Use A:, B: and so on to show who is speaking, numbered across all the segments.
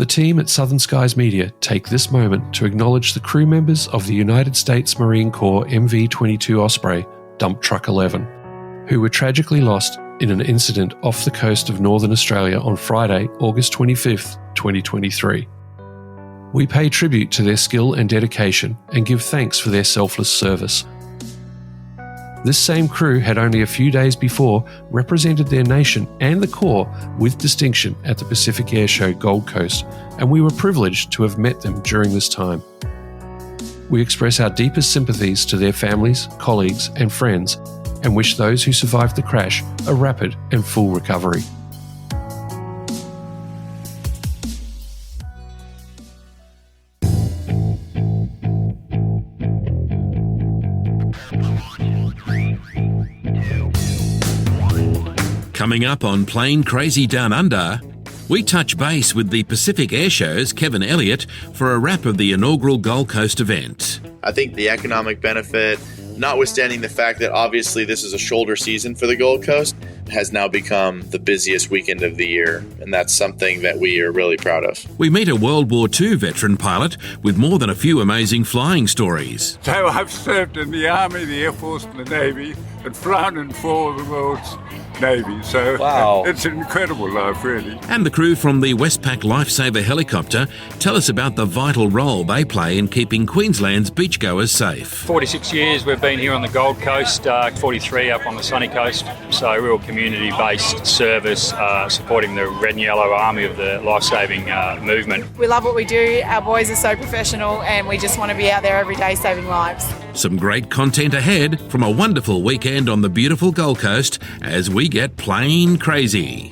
A: The team at Southern Skies Media take this moment to acknowledge the crew members of the United States Marine Corps MV-22 Osprey Dump Truck 11, who were tragically lost in an incident off the coast of Northern Australia on Friday, August 25th, 2023. We pay tribute to their skill and dedication and give thanks for their selfless service. This same crew had only a few days before represented their nation and the Corps with distinction at the Pacific Airshow Gold Coast, and we were privileged to have met them during this time. We express our deepest sympathies to their families, colleagues, and friends, and wish those who survived the crash a rapid and full recovery.
B: Coming up on Plane Crazy Down Under, we touch base with the Pacific Airshow's Kevin Elliott for a wrap of the inaugural Gold Coast event.
C: I think the economic benefit, notwithstanding the fact that obviously this is a shoulder season for the Gold Coast, has now become the busiest weekend of the year, and that's something that we are really proud of.
B: We meet a World War II veteran pilot with more than a few amazing flying stories.
D: So I've served in the Army, the Air Force and the Navy, and flown in 4 of the world's Navy, so wow. It's an incredible life, really.
B: And the crew from the Westpac Lifesaver helicopter tell us about the vital role they play in keeping Queensland's beachgoers safe.
E: 46 years we've been here on the Gold Coast, 43 up on the sunny coast, so real community-based service supporting the Red and Yellow Army of the life-saving movement.
F: We love what we do, our boys are so professional and we just want to be out there every day saving lives.
B: Some great content ahead from a wonderful weekend on the beautiful Gold Coast as we get plane crazy.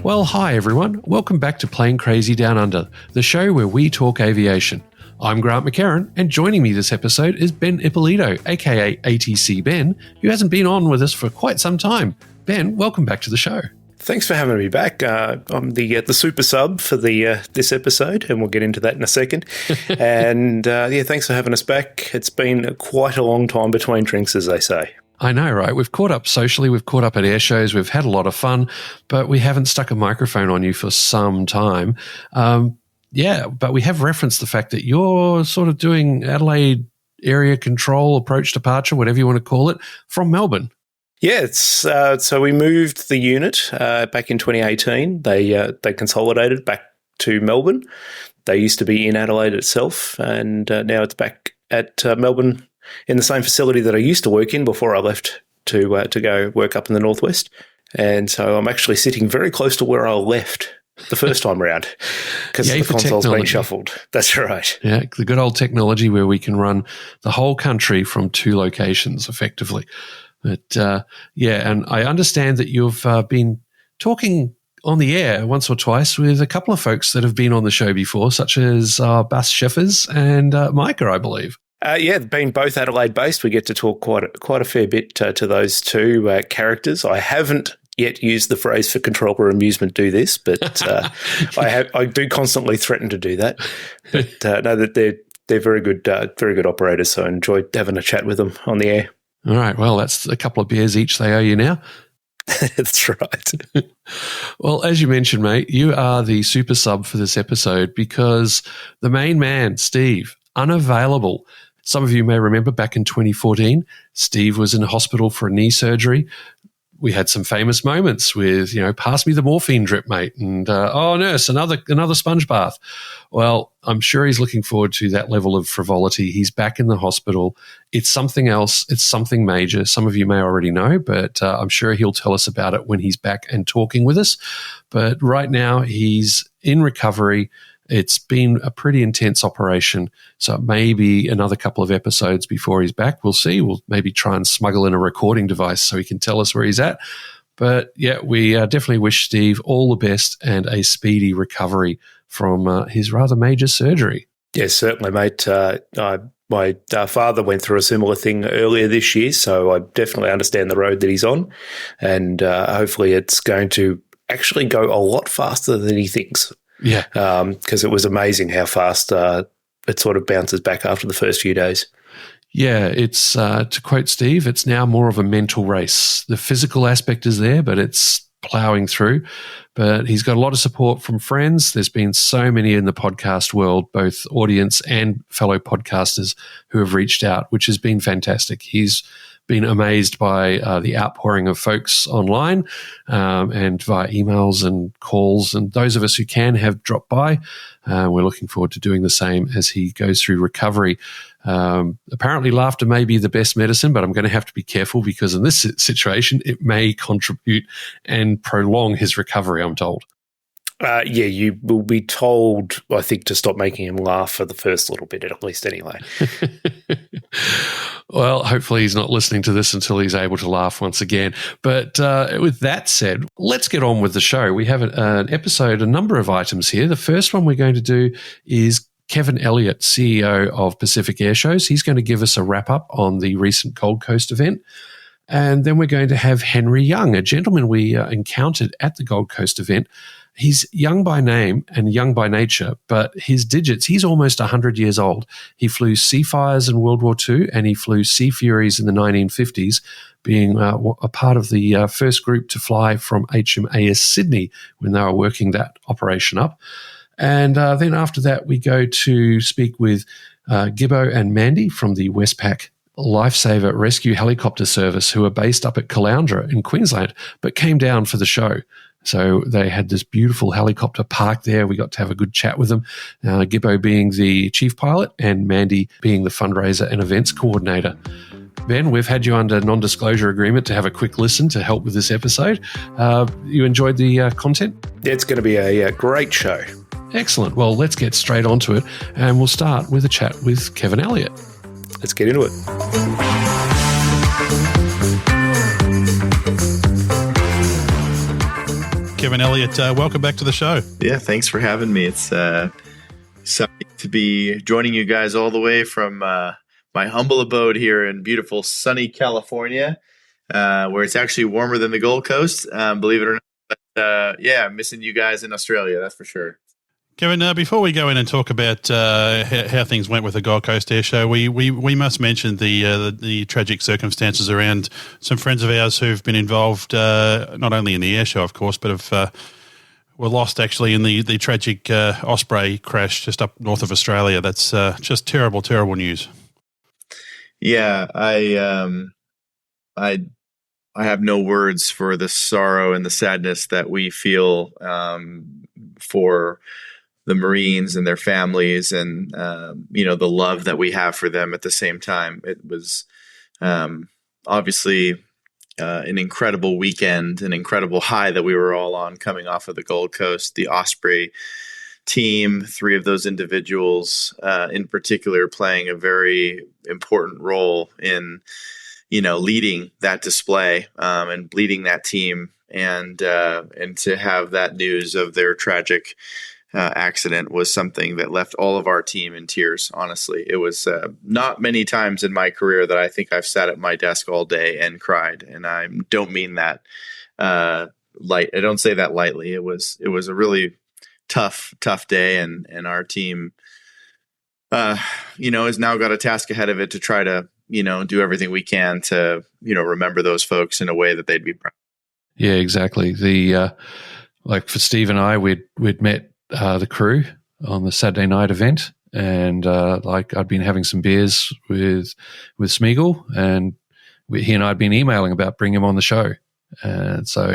A: Well, hi everyone. Welcome back to Plane Crazy Down Under, the show where we talk aviation. I'm Grant McCarran, and joining me this episode is Ben Ippolito, aka ATC Ben, who hasn't been on with us for quite some time. Ben, welcome back to the show.
G: Thanks for having me back. I'm the super sub for this episode, and we'll get into that in a second. And thanks for having us back. It's been quite a long time between drinks, as they say.
A: I know, right? We've caught up socially, we've caught up at air shows, we've had a lot of fun, but we haven't stuck a microphone on you for some time. But we have referenced the fact that you're sort of doing Adelaide area control, approach departure, whatever you want to call it, from Melbourne.
G: Yeah, it's so we moved the unit back in 2018. They consolidated back to Melbourne. They used to be in Adelaide itself, and now it's back at Melbourne in the same facility that I used to work in before I left to go work up in the northwest. And so I'm actually sitting very close to where I left the first time around because the console's been shuffled. That's right.
A: Yeah, the good old technology where we can run the whole country from 2 locations effectively. But and I understand that you've been talking on the air once or twice with a couple of folks that have been on the show before, such as Bas Scheffers and Micah, I believe.
G: Being both Adelaide-based, we get to talk quite a fair bit to those 2 characters. I haven't yet used the phrase for control or amusement do this, but I do constantly threaten to do that. But know that they're very good operators, so I enjoyed having a chat with them on the air.
A: All right. Well, that's a couple of beers each they owe you now.
G: That's right.
A: Well, as you mentioned, mate, you are the super sub for this episode because the main man, Steve, unavailable. Some of you may remember back in 2014, Steve was in hospital for a knee surgery. We had some famous moments with, pass me the morphine drip, mate, and, oh, nurse, another sponge bath. Well, I'm sure he's looking forward to that level of frivolity. He's back in the hospital. It's something else. It's something major. Some of you may already know, but I'm sure he'll tell us about it when he's back and talking with us. But right now, he's in recovery. It's been a pretty intense operation, so it may be another couple of episodes before he's back. We'll see. We'll maybe try and smuggle in a recording device so he can tell us where he's at. But, we definitely wish Steve all the best and a speedy recovery from his rather major surgery.
G: Yes, certainly, mate. My father went through a similar thing earlier this year, so I definitely understand the road that he's on, and hopefully it's going to actually go a lot faster than he thinks.
A: Yeah.
G: Because it was amazing how fast it sort of bounces back after the first few days.
A: Yeah, it's to quote Steve, it's now more of a mental race. The physical aspect is there, but it's plowing through. But he's got a lot of support from friends. There's been so many in the podcast world, both audience and fellow podcasters, who have reached out, which has been fantastic. He's been amazed by the outpouring of folks online and via emails and calls. And those of us who can have dropped by. We're looking forward to doing the same as he goes through recovery. Apparently, laughter may be the best medicine, but I'm going to have to be careful because in this situation, it may contribute and prolong his recovery, I'm told.
G: You will be told, I think, to stop making him laugh for the first little bit, at least anyway.
A: Well, hopefully he's not listening to this until he's able to laugh once again. But with that said, let's get on with the show. We have an episode, a number of items here. The first one we're going to do is Kevin Elliott, CEO of Pacific Airshows. He's going to give us a wrap-up on the recent Gold Coast event. And then we're going to have Henry Young, a gentleman we encountered at the Gold Coast event. He's young by name and young by nature, but his digits, he's almost 100 years old. He flew Seafires in World War II and he flew Sea Furies in the 1950s, being a part of the first group to fly from HMAS Sydney when they were working that operation up. And then after that, we go to speak with Gibbo and Mandy from the Westpac Lifesaver Rescue Helicopter Service, who are based up at Caloundra in Queensland, but came down for the show. So they had this beautiful helicopter parked there. We got to have a good chat with them, Gibbo being the chief pilot and Mandy being the fundraiser and events coordinator. Ben, we've had you under non-disclosure agreement to have a quick listen to help with this episode. You enjoyed the content?
G: It's going to be a great show.
A: Excellent. Well, let's get straight onto it, and we'll start with a chat with Kevin Elliott.
G: Let's get into it.
H: Kevin Elliott, welcome back to the show.
C: Yeah, thanks for having me. It's something to be joining you guys all the way from my humble abode here in beautiful sunny California, where it's actually warmer than the Gold Coast, believe it or not. But I'm missing you guys in Australia, that's for sure.
H: Kevin, before we go in and talk about how things went with the Gold Coast Air Show, we must mention the tragic circumstances around some friends of ours who've been involved, not only in the air show, of course, but were lost actually in the tragic Osprey crash just up north of Australia. That's just terrible, terrible news.
C: Yeah, I have no words for the sorrow and the sadness that we feel for the Marines and their families, and the love that we have for them at the same time. It was obviously an incredible weekend, an incredible high that we were all on coming off of the Gold Coast. The Osprey team, 3 of those individuals in particular playing a very important role in leading that display and leading that team, and to have that news of their tragic accident was something that left all of our team in tears. Honestly, it was not many times in my career that I think I've sat at my desk all day and cried, and I don't mean that light. I don't say that lightly. It was a really tough day, and our team, has now got a task ahead of it to try to do everything we can to remember those folks in a way that they'd be proud.
A: Yeah, exactly. The like for Steve and I, we'd met the crew on the Saturday night event, and I'd been having some beers with Smeagol, and he and I had been emailing about bringing him on the show, and so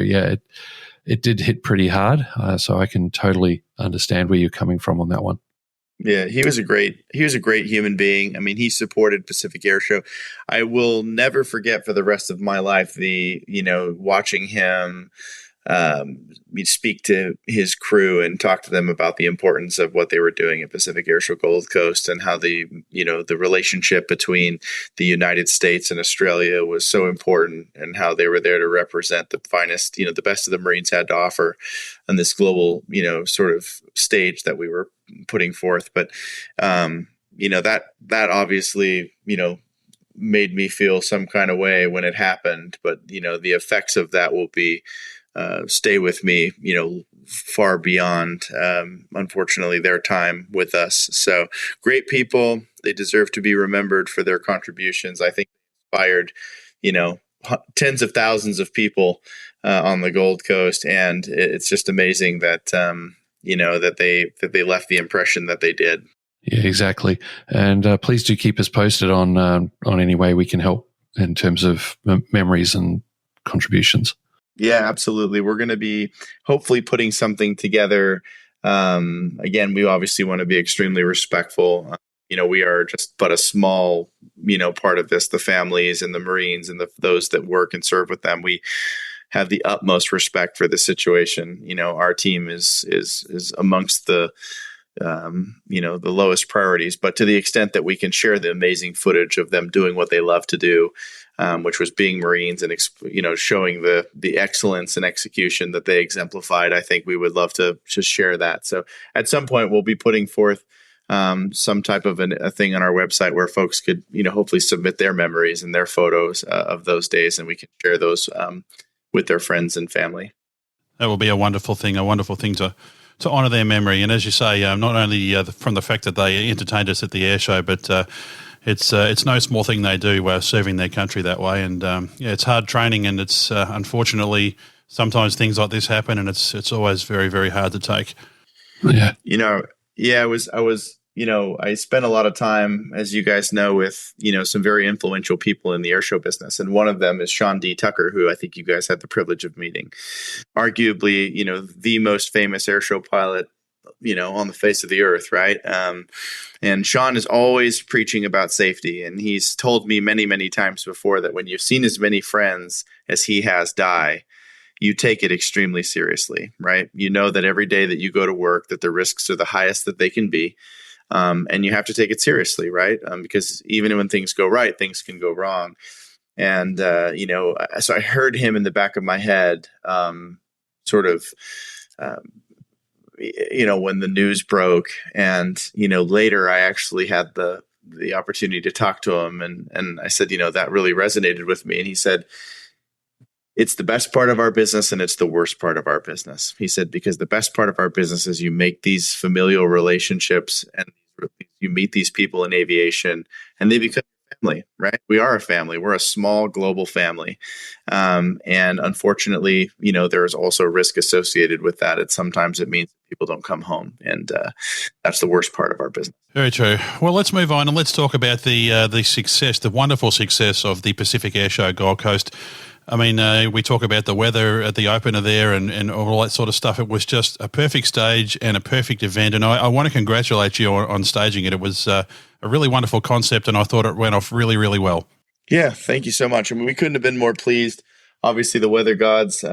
A: it did hit pretty hard. So I can totally understand where you're coming from on that one.
C: Yeah, he was a great human being. I mean, he supported Pacific Airshow. I will never forget for the rest of my life watching him speak to his crew and talk to them about the importance of what they were doing at Pacific Airshow Gold Coast, and how the relationship between the United States and Australia was so important, and how they were there to represent the finest, the best of the Marines had to offer on this global, sort of stage that we were putting forth. But, that obviously, made me feel some kind of way when it happened, but, the effects of that will be stay with me, far beyond, unfortunately, their time with us. So great people. They deserve to be remembered for their contributions. I think inspired, tens of thousands of people on the Gold Coast, and it's just amazing that that they left the impression that they did.
A: Yeah, exactly. And please do keep us posted on any way we can help in terms of memories and contributions.
C: Yeah, absolutely. We're going to be hopefully putting something together. Again, we obviously want to be extremely respectful. We are just but a small, part of this, the families and the Marines and those that work and serve with them. We have the utmost respect for the situation. Our team is amongst the lowest priorities, but to the extent that we can share the amazing footage of them doing what they love to do, which was being Marines and, showing the excellence and execution that they exemplified, I think we would love to just share that. So at some point we'll be putting forth some type of a thing on our website where folks could, hopefully submit their memories and their photos of those days, and we can share those with their friends and family.
H: That will be a wonderful thing to honour their memory. And as you say, not only from the fact that they entertained us at the air show, but it's no small thing they do serving their country that way. And it's hard training, and it's unfortunately sometimes things like this happen, and it's always very, very hard to take.
A: Yeah.
C: I spent a lot of time, as you guys know, with, some very influential people in the airshow business. And one of them is Sean D. Tucker, who I think you guys had the privilege of meeting. Arguably, the most famous airshow pilot, on the face of the earth, right? And Sean is always preaching about safety. And he's told me many, many times before that when you've seen as many friends as he has die, you take it extremely seriously, right? You know that every day that you go to work, that the risks are the highest that they can be. And you have to take it seriously, right? Because even when things go right, things can go wrong. And, so I heard him in the back of my head, when the news broke. And, later I actually had the opportunity to talk to him. And I said, that really resonated with me. And he said, it's the best part of our business and it's the worst part of our business. He said, because the best part of our business is you make these familial relationships and you meet these people in aviation and they become a family, right? We are a family. We're a small global family. And unfortunately, there is also risk associated with that. Sometimes it means people don't come home. And that's the worst part of our business.
H: Very true. Well, let's move on and let's talk about the success, the wonderful success of the Pacific Airshow Gold Coast. I mean, we talk about the weather at the opener there and all that sort of stuff. It was just a perfect stage and a perfect event. And I want to congratulate you on staging it. It was a really wonderful concept, and I thought it went off really, really well.
C: Yeah, thank you so much. I mean, we couldn't have been more pleased. Obviously, the weather gods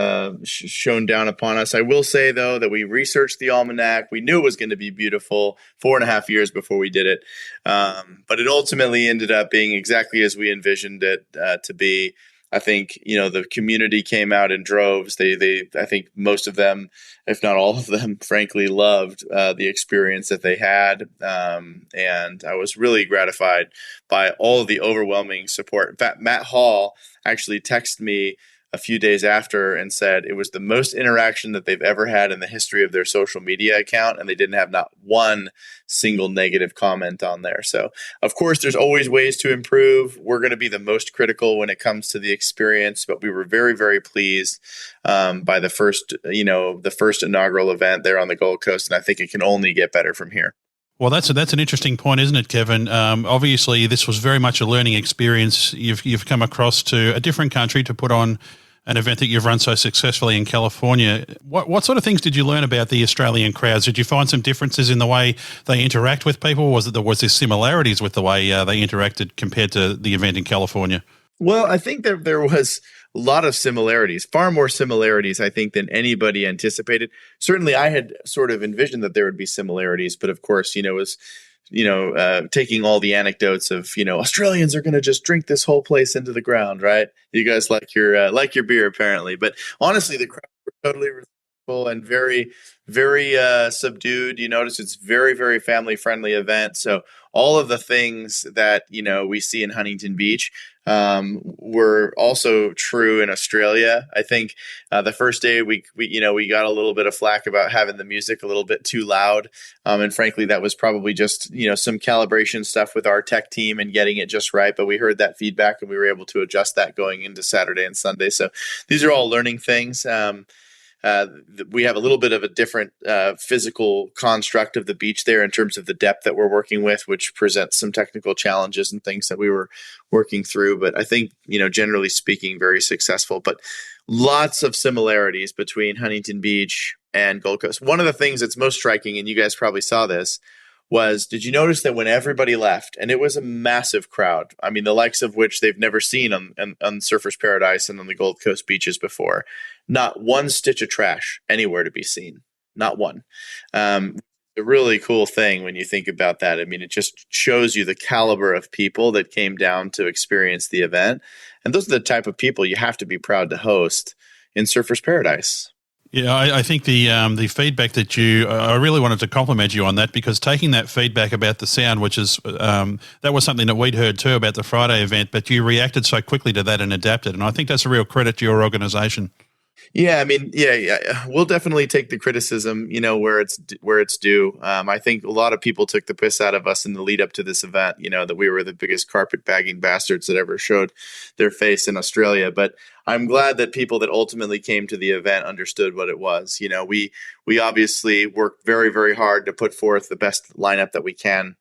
C: shone down upon us. I will say, though, that we researched the almanac. We knew it was going to be beautiful 4.5 years before we did it. But it ultimately ended up being exactly as we envisioned it to be. I think, the community came out in droves. I think most of them, if not all of them, frankly, loved the experience that they had. And I was really gratified by all of the overwhelming support. In fact, Matt Hall actually texted me a few days after and said it was the most interaction that they've ever had in the history of their social media account, and they didn't have not one single negative comment on there. So, of course, there's always ways to improve. We're going to be the most critical when it comes to the experience, but we were very, very pleased by the first inaugural event there on the Gold Coast, and I think it can only get better from here.
H: Well, that's an interesting point, isn't it, Kevin? Obviously, this was very much a learning experience. You've come across to a different country to put on an event that you've run so successfully in California. What sort of things did you learn about the Australian crowds? Did you find some differences in the way they interact with people? Was there similarities with the way they interacted compared to the event in California?
C: Well, I think there was a lot of similarities, far more similarities, I think, than anybody anticipated. Certainly, I had sort of envisioned that there would be similarities, but of course, taking all the anecdotes of, Australians are going to just drink this whole place into the ground, right? You guys like your beer, apparently. But honestly, the crowd were totally and very, very subdued. You notice it's very, very family friendly event. So all of the things that, we see in Huntington Beach were also true in Australia. I think the first day we got a little bit of flack about having the music a little bit too loud. And frankly, that was probably just, some calibration stuff with our tech team and getting it just right. But we heard that feedback and we were able to adjust that going into Saturday and Sunday. So these are all learning things. We have a little bit of a different physical construct of the beach there in terms of the depth that we're working with, which presents some technical challenges and things that we were working through. But I think, generally speaking, very successful. But lots of similarities between Huntington Beach and Gold Coast. One of the things that's most striking, and you guys probably saw this, was, did you notice that when everybody left, and it was a massive crowd, I mean, the likes of which they've never seen on Surfers Paradise and on the Gold Coast beaches before, not one stitch of trash anywhere to be seen, not one. A really cool thing when you think about that. I mean, it just shows you the caliber of people that came down to experience the event. And those are the type of people you have to be proud to host in Surfers Paradise.
H: Yeah, I think the feedback that I really wanted to compliment you on that, because taking that feedback about the sound, which is, that was something that we'd heard too about the Friday event, but you reacted so quickly to that and adapted. And I think that's a real credit to your organisation.
C: Yeah, I mean, yeah, we'll definitely take the criticism, where it's due. I think a lot of people took the piss out of us in the lead up to this event, that we were the biggest carpetbagging bastards that ever showed their face in Australia. But I'm glad that people that ultimately came to the event understood what it was. We obviously worked very, very hard to put forth the best lineup that we can.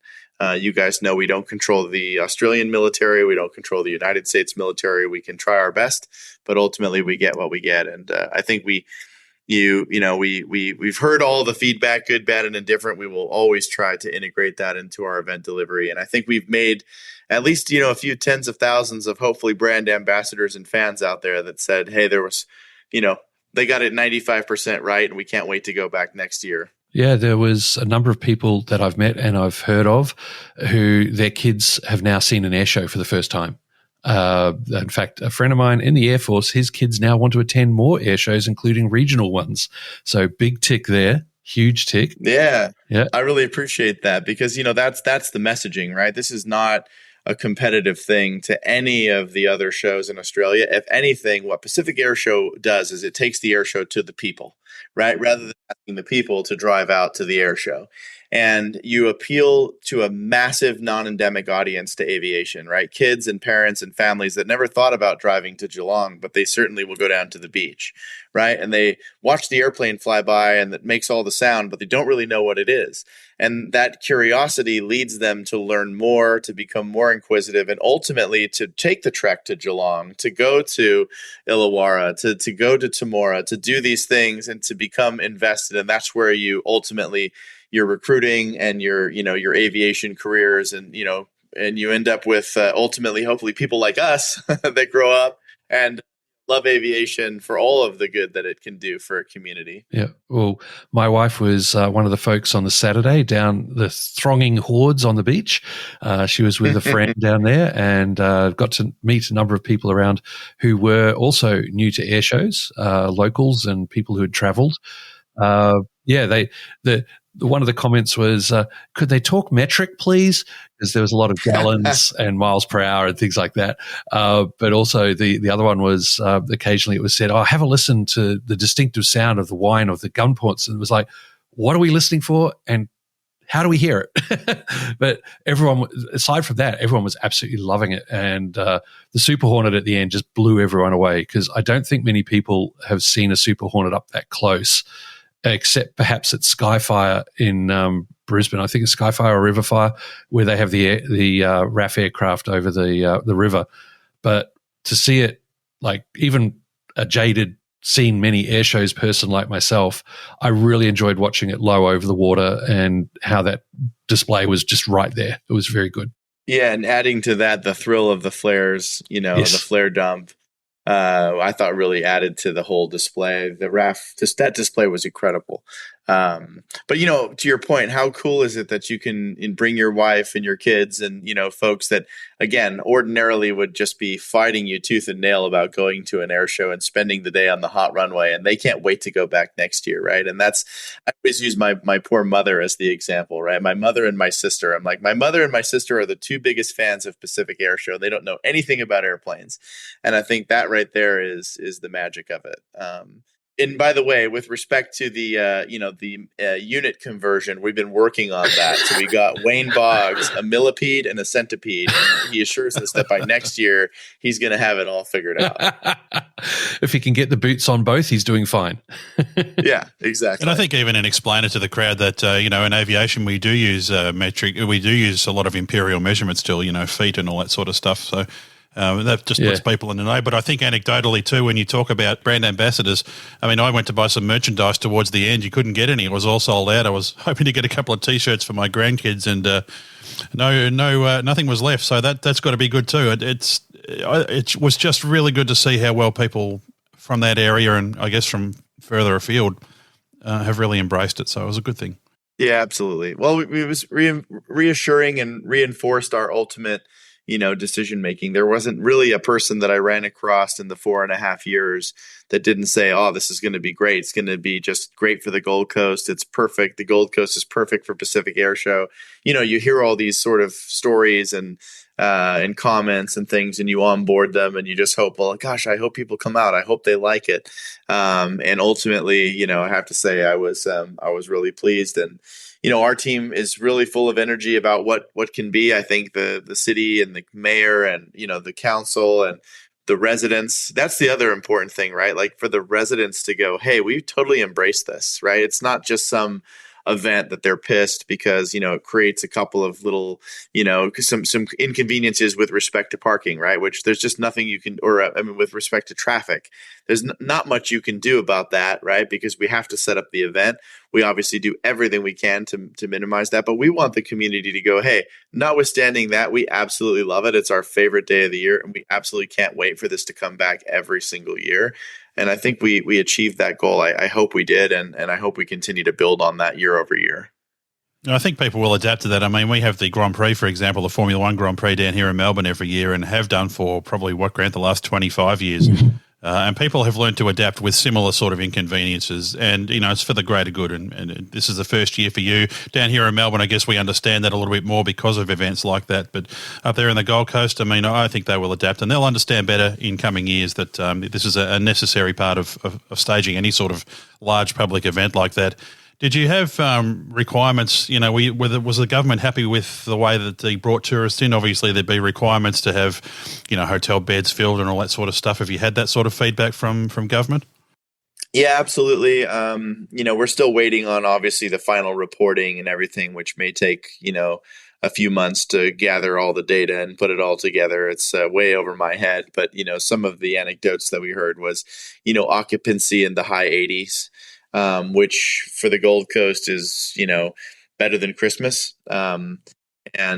C: You guys know we don't control the Australian military. We don't control the United States military. We can try our best, but ultimately we get what we get. And I think we've heard all the feedback, good, bad, and indifferent. We will always try to integrate that into our event delivery. And I think we've made at least, a few tens of thousands of hopefully brand ambassadors and fans out there that said, hey, there was, they got it 95% right, and we can't wait to go back next year.
A: Yeah, there was a number of people that I've met and I've heard of who their kids have now seen an air show for the first time. In fact, a friend of mine in the Air Force, his kids now want to attend more air shows, including regional ones. So big tick there, huge tick.
C: Yeah. I really appreciate that because, that's the messaging, right? This is not a competitive thing to any of the other shows in Australia. If anything, what Pacific Airshow does is it takes the air show to the people, right? Rather than asking the people to drive out to the air show. And you appeal to a massive non-endemic audience to aviation, right? Kids and parents and families that never thought about driving to Geelong, but they certainly will go down to the beach, right? And they watch the airplane fly by and that makes all the sound, but they don't really know what it is. And that curiosity leads them to learn more, to become more inquisitive, and ultimately to take the trek to Geelong, to go to Illawarra, to go to Temora, to do these things and to become invested. And that's where you ultimately your recruiting and your aviation careers and you end up with ultimately, hopefully people like us that grow up and love aviation for all of the good that it can do for a community.
A: Yeah. Well, my wife was one of the folks on the Saturday down the thronging hordes on the beach. She was with a friend down there and got to meet a number of people around who were also new to air shows, locals and people who had traveled. One of the comments was, could they talk metric, please? Because there was a lot of gallons and miles per hour and things like that. But also the other one was occasionally it was said, have a listen to the distinctive sound of the whine of the gun ports. And it was like, what are we listening for? And how do we hear it? But everyone, aside from that, everyone was absolutely loving it. And the Super Hornet at the end just blew everyone away because I don't think many people have seen a Super Hornet up that close, except perhaps at Skyfire in Brisbane. I think it's Skyfire or Riverfire, where they have the RAF aircraft over the river. But to see it, like even a jaded, seen many air shows person like myself, I really enjoyed watching it low over the water and how that display was just right there. It was very good.
C: Yeah, and adding to that, the thrill of the flares, yes. The flare dump. I thought really added to the whole display. The RAF, that display was incredible. But, to your point, how cool is it that you can bring your wife and your kids and, folks that, again, ordinarily would just be fighting you tooth and nail about going to an air show and spending the day on the hot runway, and they can't wait to go back next year, right? And I always use my poor mother as the example, right? My mother and my sister. I'm like, my mother and my sister are the two biggest fans of Pacific Airshow. They don't know anything about airplanes. And I think that right there is the magic of it. And by the way, with respect to the unit conversion, we've been working on that. So we got Wayne Boggs, a millipede and a centipede. And he assures us that by next year, he's going to have it all figured out.
A: If he can get the boots on both, he's doing fine.
C: Yeah, exactly.
H: And I think even explain it to the crowd that, in aviation, we do use metric. We do use a lot of imperial measurements still, feet and all that sort of stuff. So that just puts people in the know. But I think anecdotally too, when you talk about brand ambassadors, I went to buy some merchandise towards the end. You couldn't get any. It was all sold out. I was hoping to get a couple of T-shirts for my grandkids, and nothing was left. So that's got to be good too. It was just really good to see how well people from that area, and I guess from further afield, have really embraced it. So it was a good thing.
C: Yeah, absolutely. Well, it was reassuring and reinforced our ultimate decision making. There wasn't really a person that I ran across in the 4.5 years that didn't say, "Oh, this is going to be great. It's going to be just great for the Gold Coast. It's perfect. The Gold Coast is perfect for Pacific Airshow." You hear all these sort of stories and comments and things, and you onboard them, and you just hope, well, gosh, I hope people come out. I hope they like it. And ultimately, I have to say, I was really pleased. And our team is really full of energy about what can be. I think the city and the mayor and, the council and the residents, that's the other important thing, right? Like for the residents to go, hey, we totally embrace this, right? It's not just some event that they're pissed because, it creates a couple of little, some inconveniences with respect to parking, right? Which there's just nothing you can, with respect to traffic, there's not much you can do about that, right? Because we have to set up the event. We obviously do everything we can to minimize that, but we want the community to go, hey, notwithstanding that, we absolutely love it. It's our favorite day of the year, and we absolutely can't wait for this to come back every single year. And I think we achieved that goal. I hope we did, and I hope we continue to build on that year over year.
H: I think people will adapt to that. We have the Grand Prix, for example, the Formula One Grand Prix down here in Melbourne every year, and have done for probably, Grant, the last 25 years. And people have learned to adapt with similar sort of inconveniences, and it's for the greater good. And this is the first year for you down here in Melbourne. I guess we understand that a little bit more because of events like that. But up there in the Gold Coast, I think they will adapt, and they'll understand better in coming years that this is a necessary part of staging any sort of large public event like that. Did you have requirements? Was the government happy with the way that they brought tourists in? Obviously, there'd be requirements to have, hotel beds filled and all that sort of stuff. Have you had that sort of feedback from government?
C: Yeah, absolutely. We're still waiting on obviously the final reporting and everything, which may take a few months to gather all the data and put it all together. It's way over my head, but some of the anecdotes that we heard was occupancy in the high 80s. Which for the Gold Coast is, better than Christmas. And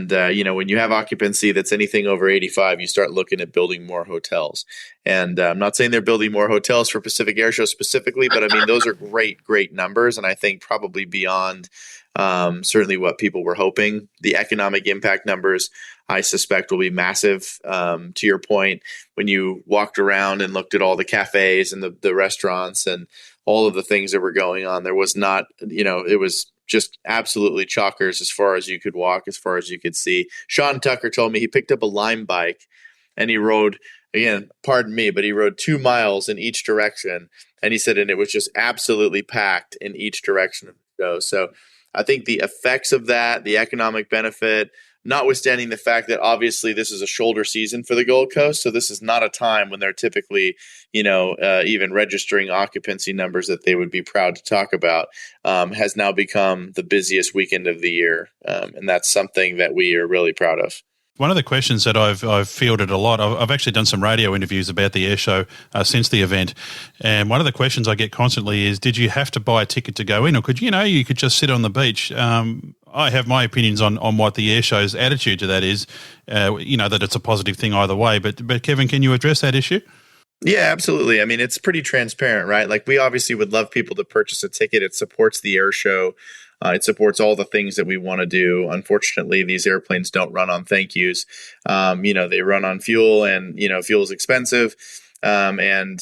C: when you have occupancy that's anything over 85, you start looking at building more hotels. And I'm not saying they're building more hotels for Pacific Airshow specifically, but those are great numbers. And I think probably beyond certainly what people were hoping. The economic impact numbers, I suspect, will be massive. To your point, when you walked around and looked at all the cafes and the restaurants and all of the things that were going on, there was not, it was just absolutely chockers as far as you could walk, as far as you could see. Sean Tucker told me he picked up a Lime bike and he rode, again, pardon me, but he rode 2 miles in each direction. And he said, and it was just absolutely packed in each direction of the show. So I think the effects of that, the economic benefit, notwithstanding the fact that obviously this is a shoulder season for the Gold Coast. So this is not a time when they're typically, even registering occupancy numbers that they would be proud to talk about, has now become the busiest weekend of the year. And that's something that we are really proud of.
H: One of the questions that I've fielded a lot, I've actually done some radio interviews about the air show since the event, and one of the questions I get constantly is, did you have to buy a ticket to go in, or could you could just sit on the beach? I have my opinions on what the air show's attitude to that is, that it's a positive thing either way. But Kevin, can you address that issue?
C: Yeah, absolutely. I mean, it's pretty transparent, right? Like, we obviously would love people to purchase a ticket. It supports the air show. It supports all the things that we want to do. Unfortunately, these airplanes don't run on thank yous. They run on fuel, and, fuel is expensive. And,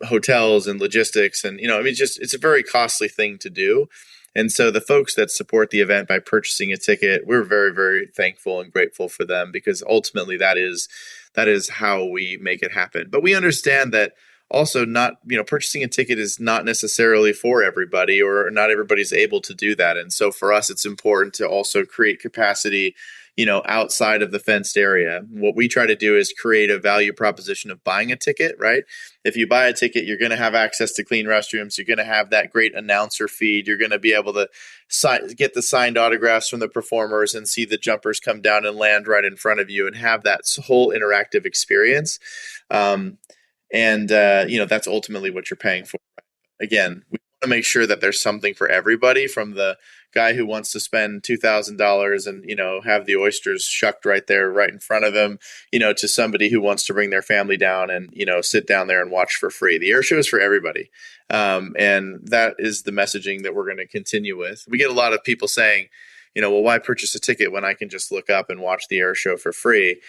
C: hotels and logistics, and, it's a very costly thing to do. And so the folks that support the event by purchasing a ticket, we're very, very thankful and grateful for them, because ultimately that is how we make it happen. But we understand that also purchasing a ticket is not necessarily for everybody, or not everybody's able to do that. And so for us, it's important to also create capacity, outside of the fenced area. What we try to do is create a value proposition of buying a ticket, right? If you buy a ticket, you're going to have access to clean restrooms. You're going to have that great announcer feed. You're going to be able to get the signed autographs from the performers and see the jumpers come down and land right in front of you, and have that whole interactive experience. That's ultimately what you're paying for. Again, we want to make sure that there's something for everybody, from the guy who wants to spend $2,000 and, have the oysters shucked right there, right in front of him, to somebody who wants to bring their family down and, sit down there and watch for free. The air show is for everybody. And that is the messaging that we're going to continue with. We get a lot of people saying, well, why purchase a ticket when I can just look up and watch the air show for free?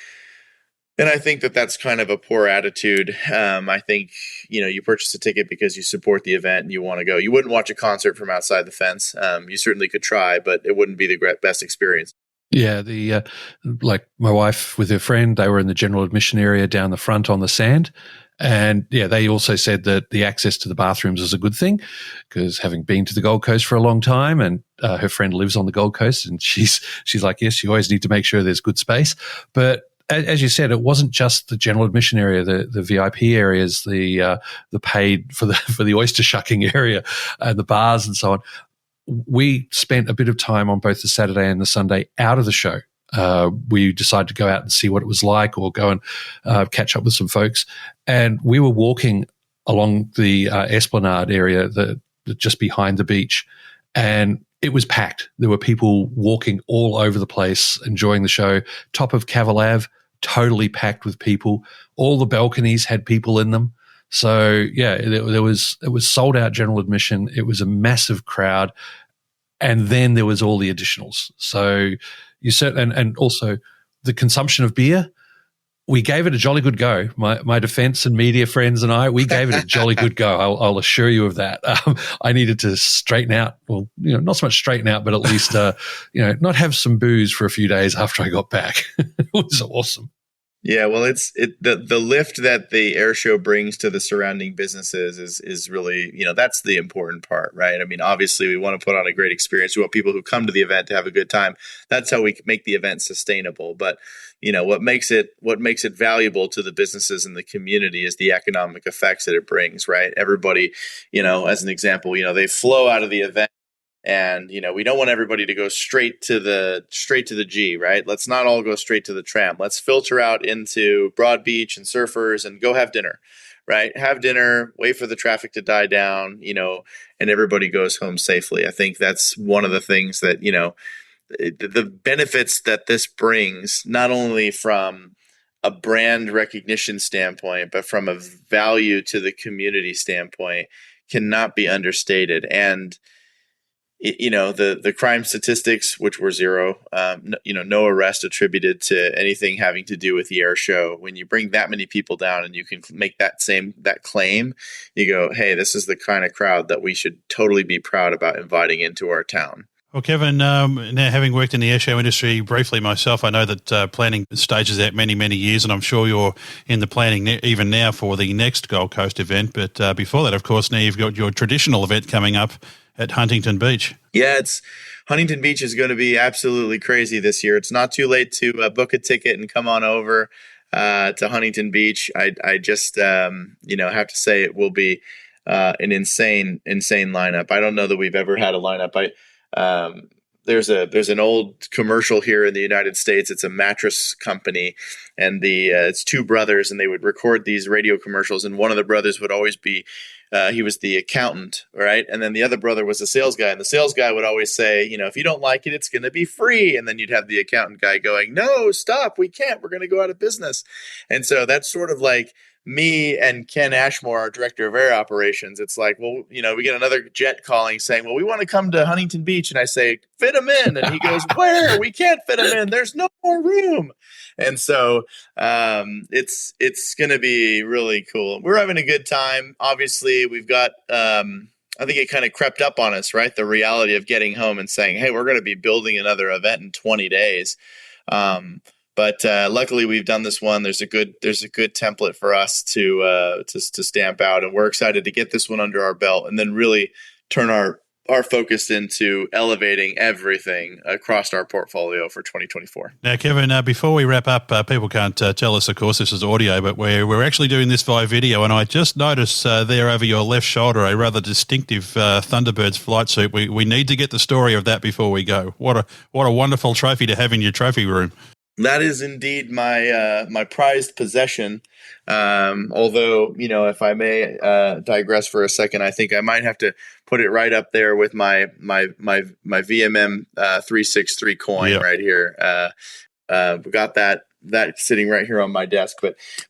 C: And I think that that's kind of a poor attitude. I think, you purchase a ticket because you support the event and you want to go. You wouldn't watch a concert from outside the fence. You certainly could try, but it wouldn't be the best experience.
A: Yeah, like my wife with her friend, they were in the general admission area down the front on the sand. And yeah, they also said that the access to the bathrooms is a good thing, because having been to the Gold Coast for a long time, and her friend lives on the Gold Coast, and she's like, yes, you always need to make sure there's good space. But as you said, it wasn't just the general admission area, the VIP areas, the paid for the oyster shucking area, and the bars and so on. We spent a bit of time on both the Saturday and the Sunday out of the show. We decided to go out and see what it was like, or go and catch up with some folks. And we were walking along the Esplanade area, just behind the beach, and it was packed. There were people walking all over the place, enjoying the show. Top of Cavill Ave, totally packed with people. All the balconies had people in them. So yeah, it was sold out general admission. It was a massive crowd, and then there was all the additionals. So you certainly, and also the consumption of beer. We gave it a jolly good go. My defense and media friends and we gave it a jolly good go. I'll assure you of that. I needed to straighten out. Well, not so much straighten out, but at least, not have some booze for a few days after I got back. It was awesome.
C: Yeah, well, the lift that the air show brings to the surrounding businesses is really, that's the important part, right? I mean, obviously we want to put on a great experience. We want people who come to the event to have a good time. That's how we make the event sustainable. But, what makes it valuable to the businesses and the community is the economic effects that it brings, right? Everybody, as an example, they flow out of the event. And, we don't want everybody to go straight to the G, right? Let's not all go straight to the tram. Let's filter out into Broad Beach and Surfers and go have dinner, right? Have dinner, wait for the traffic to die down, and everybody goes home safely. I think that's one of the things that, the benefits that this brings, not only from a brand recognition standpoint, but from a value to the community standpoint, cannot be understated. And the crime statistics, which were zero, no arrest attributed to anything having to do with the air show. When you bring that many people down and you can make that claim, you go, hey, this is the kind of crowd that we should totally be proud about inviting into our town.
H: Well, Kevin, now having worked in the air show industry briefly myself, I know that planning stages out many, many years, and I'm sure you're in the planning even now for the next Gold Coast event. But before that, of course, now you've got your traditional event coming up at Huntington Beach.
C: Yeah, Huntington Beach is going to be absolutely crazy this year. It's not too late to book a ticket and come on over to Huntington Beach. I just have to say it will be an insane lineup. I don't know that we've ever had a lineup. There's an old commercial here in the United States. It's a mattress company, and it's two brothers, and they would record these radio commercials. And one of the brothers would always be, he was the accountant, right? And then the other brother was the sales guy. And the sales guy would always say, if you don't like it, it's going to be free. And then you'd have the accountant guy going, no, stop, we can't. We're going to go out of business. And so that's sort of like me and Ken Ashmore, our director of air operations, it's like, well, we get another jet calling saying, well, we want to come to Huntington Beach. And I say, fit them in. And he goes, where? We can't fit them in. There's no more room. And so it's going to be really cool. We're having a good time. Obviously, we've got I think it kind of crept up on us, right? The reality of getting home and saying, hey, we're going to be building another event in 20 days. But luckily we've done this one. There's a good template for us to stamp out. And we're excited to get this one under our belt and then really turn our focus into elevating everything across our portfolio for 2024.
H: Now, Kevin, before we wrap up, people can't tell us, of course, this is audio, but we're actually doing this via video, and I just noticed there over your left shoulder a rather distinctive Thunderbirds flight suit. We need to get the story of that before we go. What a wonderful trophy to have in your trophy room.
C: That is indeed my prized possession. Although, if I may digress for a second, I think I might have to put it right up there with my VMM 363 coin right here. We got that sitting right here on my desk.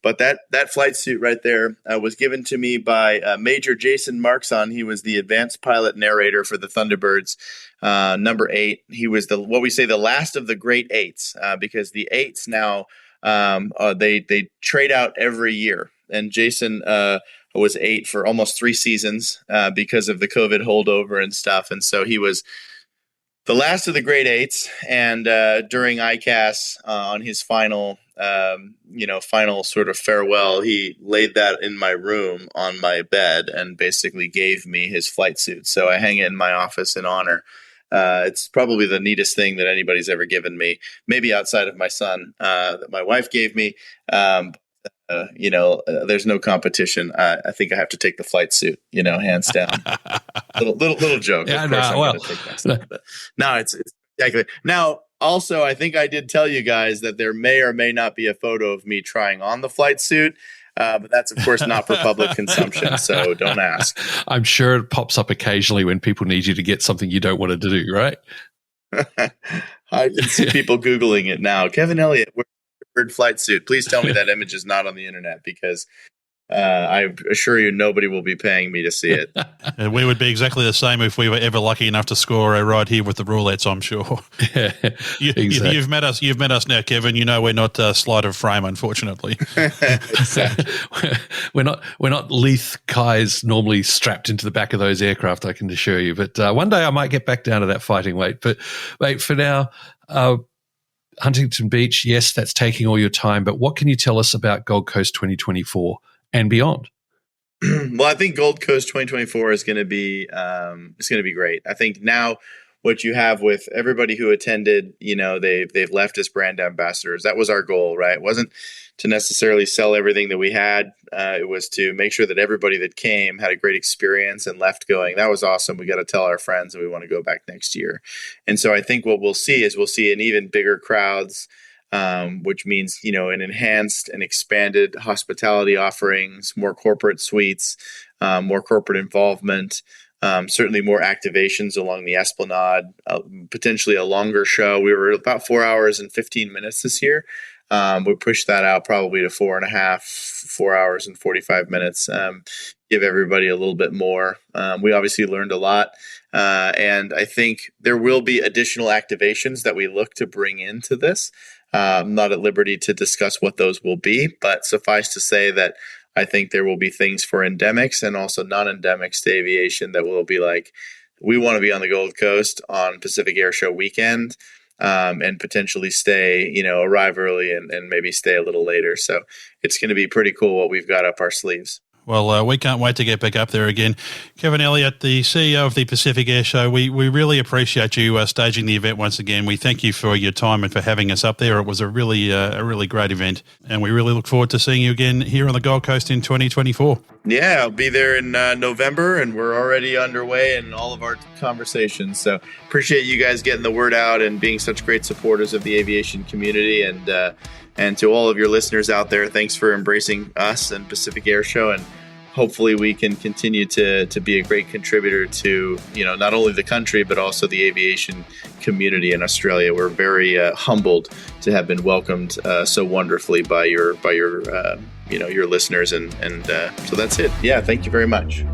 C: But that flight suit right there was given to me by Major Jason Markson. He was the advanced pilot narrator for the Thunderbirds. Number 8. He was the last of the great 8s, because the 8s now they trade out every year, and Jason was 8 for almost 3 seasons because of the COVID holdover and stuff, and so he was the last of the great 8s. And during ICAS on his final sort of farewell, he laid that in my room on my bed and basically gave me his flight suit. So I hang it in my office in honor. It's probably the neatest thing that anybody's ever given me, maybe outside of my son, that my wife gave me. There's no competition. I think I have to take the flight suit, hands down. little joke.
A: Yeah,
C: of course no, it's exactly. Now, also, I think I did tell you guys that there may or may not be a photo of me trying on the flight suit. But that's, of course, not for public consumption, so don't ask.
A: I'm sure it pops up occasionally when people need you to get something you don't want to do, right?
C: I can see people Googling it now. Kevin Elliott, bird flight suit. Please tell me that image is not on the internet, because I assure you nobody will be paying me to see it.
H: And we would be exactly the same if we were ever lucky enough to score a ride here with the Roulettes, I'm sure.
A: Yeah, exactly.
H: You've met us now, Kevin. We're not sleight of frame, unfortunately.
A: We're not Leith Kais normally strapped into the back of those aircraft, I can assure you. But one day I might get back down to that fighting weight. But wait, for now, Huntington Beach, yes, that's taking all your time. But what can you tell us about Gold Coast 2024? And beyond?
C: Well, I think Gold Coast 2024 is going to be great. I think now what you have with everybody who attended, they've left as brand ambassadors. That was our goal, right? It wasn't to necessarily sell everything that we had. It was to make sure that everybody that came had a great experience and left going, that was awesome. We got to tell our friends and we want to go back next year. And so I think what we'll see an even bigger crowds, which means, an enhanced and expanded hospitality offerings, more corporate suites, more corporate involvement, certainly more activations along the Esplanade, potentially a longer show. We were about 4 hours and 15 minutes this year. We pushed that out probably to 4 hours and 45 minutes, give everybody a little bit more. We obviously learned a lot. And I think there will be additional activations that we look to bring into this. I'm not at liberty to discuss what those will be, but suffice to say that I think there will be things for endemics and also non-endemics to aviation that will be like, we want to be on the Gold Coast on Pacific Airshow weekend, and potentially stay, arrive early and maybe stay a little later. So it's going to be pretty cool what we've got up our sleeves.
H: Well, we can't wait to get back up there again. Kevin Elliott, the CEO of the Pacific Airshow, we really appreciate you staging the event once again. We thank you for your time and for having us up there. It was a really great event, and we really look forward to seeing you again here on the Gold Coast in 2024.
C: Yeah, I'll be there in November, and we're already underway in all of our conversations. So appreciate you guys getting the word out and being such great supporters of the aviation community. And to all of your listeners out there, thanks for embracing us and Pacific Airshow. And hopefully we can continue to be a great contributor to, not only the country, but also the aviation community in Australia. We're very humbled to have been welcomed so wonderfully by your listeners. And so that's it. Yeah. Thank you very much.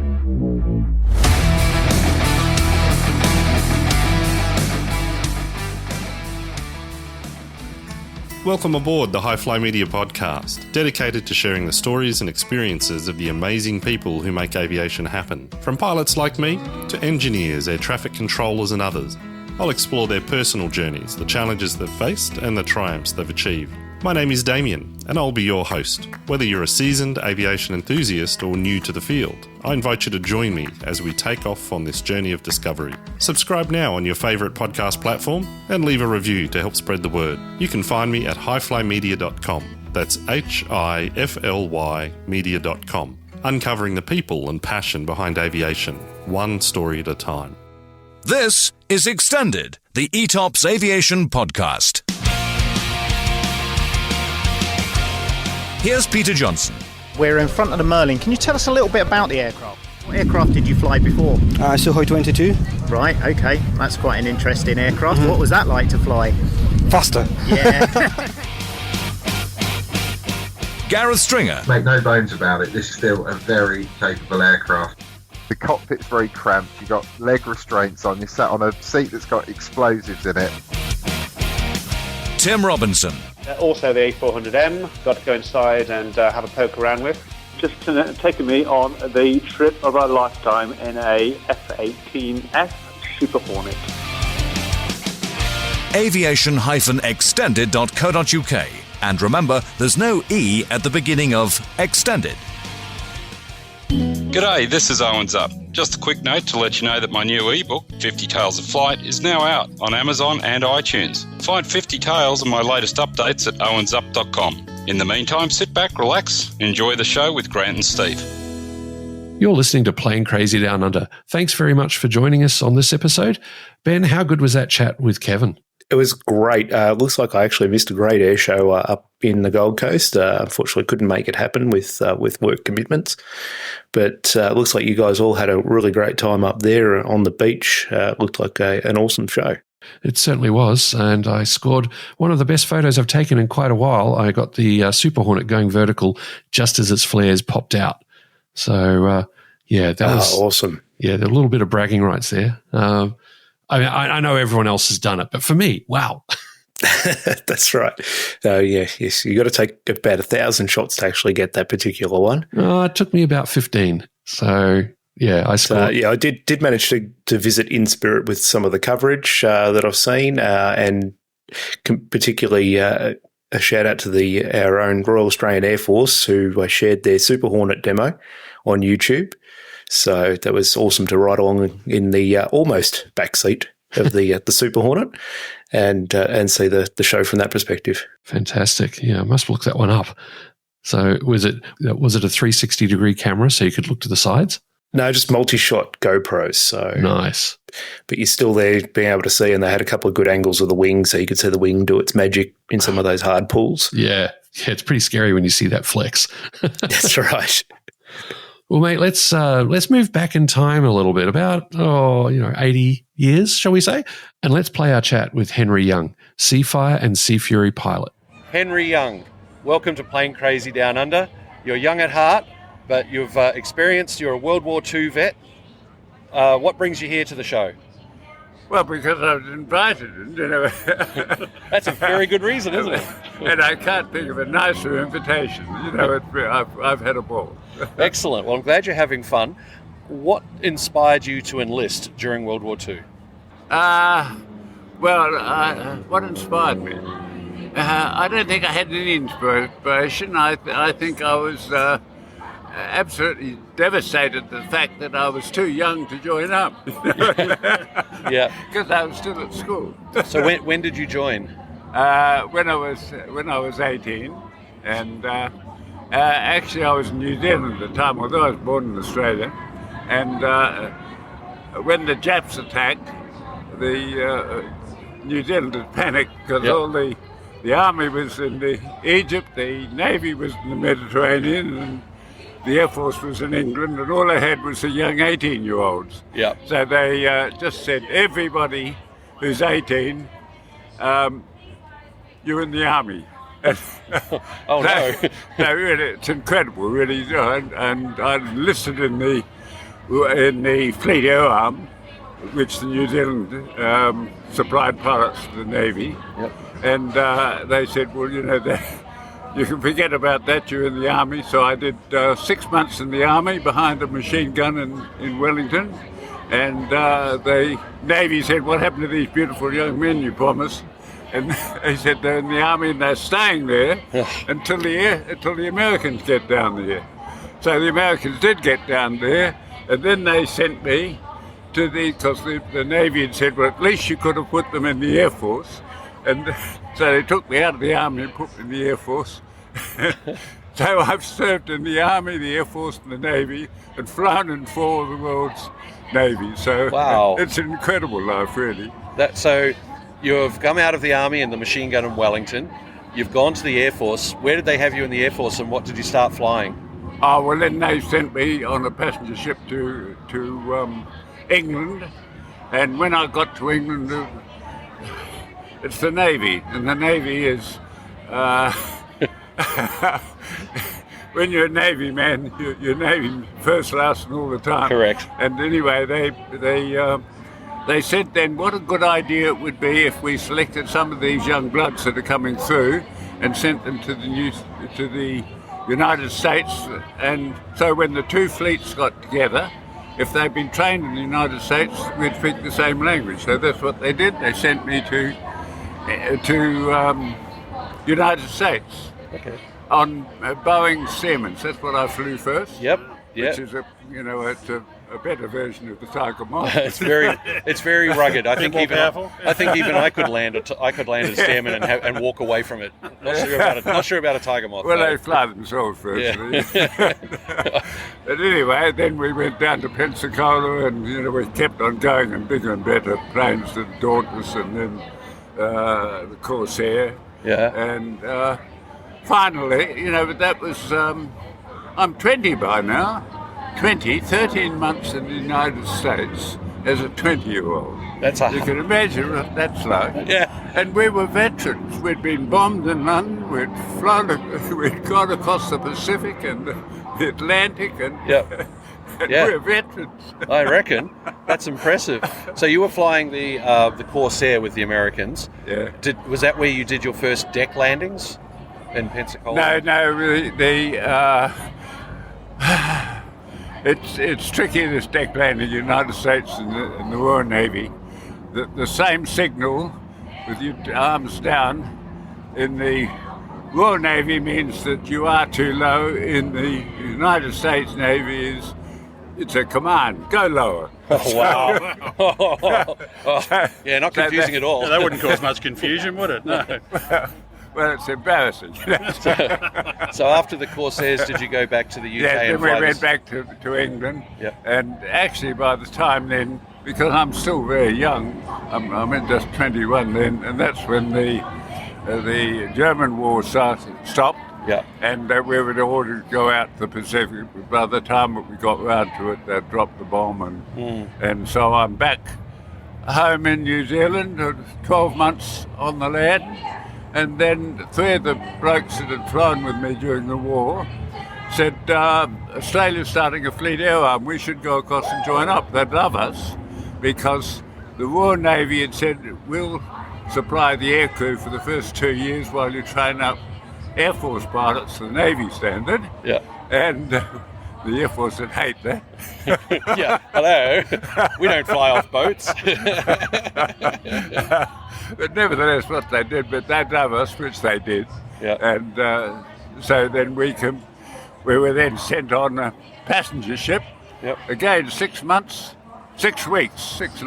I: Welcome aboard the High Fly Media podcast, dedicated to sharing the stories and experiences of the amazing people who make aviation happen. From pilots like me to engineers, air traffic controllers and others, I'll explore their personal journeys, the challenges they've faced and the triumphs they've achieved. My name is Damien, and I'll be your host. Whether you're a seasoned aviation enthusiast or new to the field, I invite you to join me as we take off on this journey of discovery. Subscribe now on your favourite podcast platform and leave a review to help spread the word. You can find me at highflymedia.com. That's HIFLY media.com. Uncovering the people and passion behind aviation, one story at a time.
J: This is Extended, the ETOPS Aviation Podcast. Here's Peter Johnson.
K: We're in front of the Merlin. Can you tell us a little bit about the aircraft? What aircraft did you fly before?
L: Sukhoi 22.
K: Right, okay. That's quite an interesting aircraft. What was that like to fly?
L: Faster.
K: Yeah.
J: Gareth Stringer.
M: Make no bones about it, this is still a very capable aircraft.
N: The cockpit's very cramped, you've got leg restraints on, you're sat on a seat that's got explosives in it.
J: Tim Robinson.
O: Also the A400M, got to go inside and have a poke around with. Just taking me on the trip of a lifetime in a F-18F Super Hornet.
J: Aviation-extended.co.uk. And remember, there's no E at the beginning of Extended.
P: G'day, this is Owens Up. Just a quick note to let you know that my new ebook, 50 Tales of Flight, is now out on Amazon and iTunes. Find 50 Tales and my latest updates at owensup.com. In the meantime, sit back, relax, enjoy the show with Grant and Steve.
A: You're listening to Plane Crazy Down Under. Thanks very much for joining us on this episode. Ben, how good was that chat with Kevin?
G: It was great. Looks like I actually missed a great air show up in the Gold Coast. Unfortunately, couldn't make it happen with work commitments. But looks like you guys all had a really great time up there on the beach. Looked like an awesome show.
A: It certainly was, and I scored one of the best photos I've taken in quite a while. I got the Super Hornet going vertical just as its flares popped out. So, that was
G: awesome.
A: Yeah, a little bit of bragging rights there. I know everyone else has done it, but for me, wow.
G: That's right. Yes, you got to take about 1,000 shots to actually get that particular one.
A: It took me about 15. So, yeah, I scored.
G: I did manage to visit in spirit with some of the coverage that I've seen, and particularly a shout out to our own Royal Australian Air Force, who shared their Super Hornet demo on YouTube. So that was awesome to ride along in the almost backseat of the Super Hornet and see the show from that perspective.
A: Fantastic. Yeah, I must look that one up. So was it a 360-degree camera so you could look to the sides?
G: No, just multi-shot GoPros. So
A: nice.
G: But you're still there being able to see, and they had a couple of good angles of the wing so you could see the wing do its magic in some of those hard pulls.
A: Yeah, it's pretty scary when you see that flex.
G: That's right.
A: Well, mate, let's move back in time a little bit, about 80 years, shall we say? And let's play our chat with Henry Young, Seafire and Sea Fury pilot.
Q: Henry Young, welcome to Plane Crazy Down Under. You're young at heart, but you've experienced. You're a World War II vet. What brings you here to the show?
D: Well, because I was invited,
Q: That's a very good reason, isn't it?
D: And I can't think of a nicer invitation. I've had a ball.
Q: Excellent. Well, I'm glad you're having fun. What inspired you to enlist during World War II?
D: What inspired me? I don't think I had any inspiration. I think I was absolutely devastated at the fact that I was too young to join up.
Q: Yeah,
D: because I was still at school.
Q: So when did you join?
D: When I was 18, and actually I was in New Zealand at the time, although I was born in Australia. And when the Japs attacked, the New Zealanders panicked because all the army was in Egypt, the navy was in the Mediterranean, and the Air Force was in England, and all they had was the young 18-year-olds.
Q: Yeah.
D: So they just said, everybody who's 18, you're in the army.
Q: Oh, no.
D: No, really, it's incredible, really. And I enlisted in the Fleet Air Arm, which the New Zealand supplied pilots to the Navy.
Q: Yep.
D: And they said, well, you can forget about that, you're in the Army. So I did 6 months in the Army behind a machine gun in Wellington. And the Navy said, what happened to these beautiful young men you promised? And they said they're in the Army and they're staying there until the Americans get down there. So the Americans did get down there, and then they sent me to because the Navy had said, well, at least you could have put them in the Air Force. And so they took me out of the Army and put me in the Air Force. So I've served in the Army, the Air Force, and the Navy, and flown in 4 of the world's navies. So
Q: wow.
D: It's an incredible life, really.
Q: So you've come out of the Army and the machine gun in Wellington. You've gone to the Air Force. Where did they have you in the Air Force, and what did you start flying?
D: Oh, well, then they sent me on a passenger ship to England. And when I got to England, it's the Navy. And the Navy is... when you're a Navy man, you're Navy first, last, and all the time.
Q: Correct.
D: And anyway, they said then what a good idea it would be if we selected some of these young bloods that are coming through and sent them to the United States. And so when the two fleets got together, if they'd been trained in the United States, we'd speak the same language. So that's what they did. They sent me to United States.
Q: Okay.
D: On Boeing Siemens. That's what I flew first.
Q: Yep.
D: Which is it's a better version of the Tiger Moth.
Q: It's very rugged. I think even I could land a Stearman and walk away from it. Not sure about a Tiger Moth.
D: Well, they fly themselves first.
Q: Yeah.
D: But anyway, then we went down to Pensacola, and we kept on going, and bigger and better planes, the Dauntless, and then the Corsair.
Q: Yeah.
D: And finally, but that was. I'm 20 by now. 13 months in the United States as a 20-year-old. You can imagine what that's like.
Q: Yeah.
D: And we were veterans. We'd been bombed in London. We'd gone across the Pacific and the Atlantic, and, and we're veterans.
Q: I reckon. That's impressive. So you were flying the Corsair with the Americans.
D: Yeah.
Q: Was that where you did your first deck landings in Pensacola?
D: No, really. It's tricky, this deck landing in the United States and the Royal Navy. The same signal with your arms down in the Royal Navy means that you are too low. In the United States Navy it's a command, go lower.
Q: Oh, wow. Yeah, not confusing at all.
H: Yeah, that wouldn't cause much confusion, would it? No.
D: Well, it's embarrassing.
Q: So after the Corsairs, did you go back to the UK?
D: Yeah,
Q: and
D: then we went back to England.
Q: Yep.
D: And actually by the time then, because I'm still very young, I'm in just 21 then, and that's when the German war stopped.
Q: Yeah.
D: And we were ordered to go out to the Pacific. By the time we got round to it, they dropped the bomb, and so I'm back home in New Zealand, 12 months on the land. And then 3 of the blokes that had flown with me during the war said, Australia's starting a fleet air arm, we should go across and join up. They'd love us, because the Royal Navy had said, we'll supply the aircrew for the first 2 years while you train up Air Force pilots to the Navy standard.
Q: Yeah.
D: And the Air Force would hate that.
Q: Yeah, hello. We don't fly off boats.
D: But nevertheless, what they did, but they love us, which they did.
Q: Yeah.
D: And so then we were then sent on a passenger ship.
Q: Yep.
D: Again, 6 months, 6 weeks, 6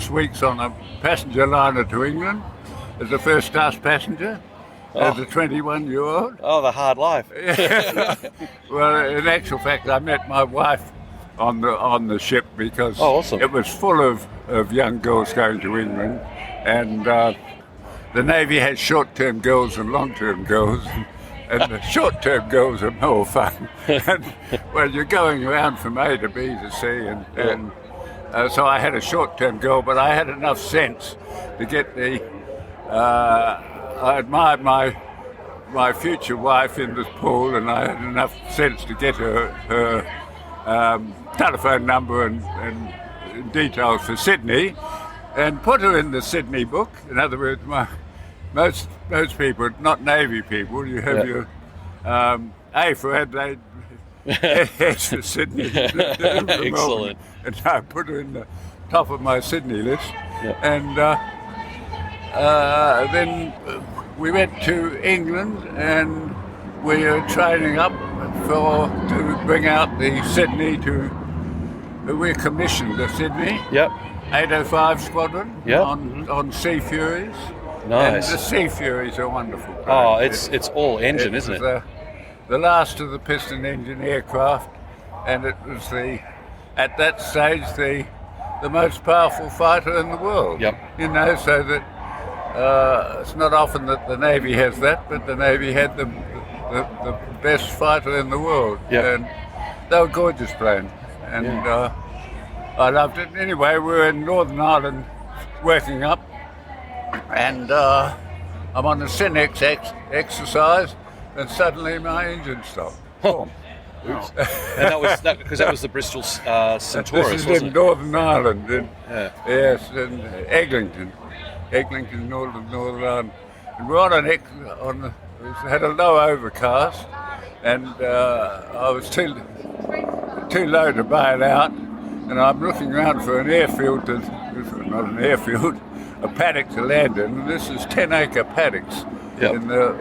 D: weeks on a passenger liner to England as a first class passenger. As a 21-year-old.
Q: Oh, the hard life.
D: Well, in actual fact, I met my wife on the ship because
Q: awesome.
D: It was full of young girls going to England, and the Navy has short-term girls and long-term girls, And the short-term girls are more fun. And, well, you're going around from A to B to C, and so I had a short-term girl, but I had enough sense to get the. I admired my future wife in this pool, and I had enough sense to get her telephone number and details for Sydney, and put her in the Sydney book. In other words, most people, not Navy people, you have your A for Adelaide, S for Sydney.
R: Excellent.
D: And I put her in the top of my Sydney list, and then we went to England, and we were training up to bring out the Sydney to. We're commissioned to Sydney. 805 Squadron on Sea Furies.
R: Nice.
D: And the Sea Furies are wonderful.
R: Oh, it's all engine, isn't it?
D: The last of the piston engine aircraft, and it was at that stage the most powerful fighter in the world. You know, so that it's not often that the Navy has that, but the Navy had the best fighter in the world. And they were gorgeous planes. And I loved it. Anyway, we were in Northern Ireland working up, and I'm on the Synex exercise, and suddenly my engine stopped.
R: Oops. And that was the Bristol Centaurus,
D: this is
R: wasn't
D: in
R: it?
D: Northern Ireland. Yes, in Eglinton, Northern Ireland. And we're had a low overcast, and I was too low to bail out, and I'm looking around for an airfield not an airfield, a paddock to land in. And this is 10-acre paddocks in the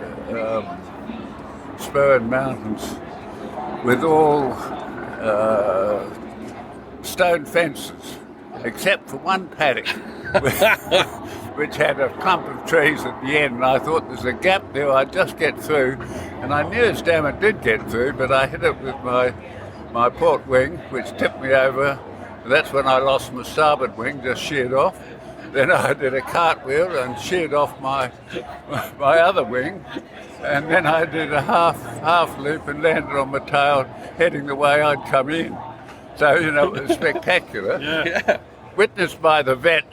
D: Spurn Mountains, with all stone fences, except for one paddock, which had a clump of trees at the end. And I thought, there's a gap there, I'd just get through. And I knew as damn it did get through, but I hit it with my port wing, which tipped me over. That's when I lost my starboard wing, just sheared off. Then I did a cartwheel and sheared off my other wing. And then I did a half loop and landed on my tail, heading the way I'd come in. So, you know, it was spectacular. Witnessed by the vet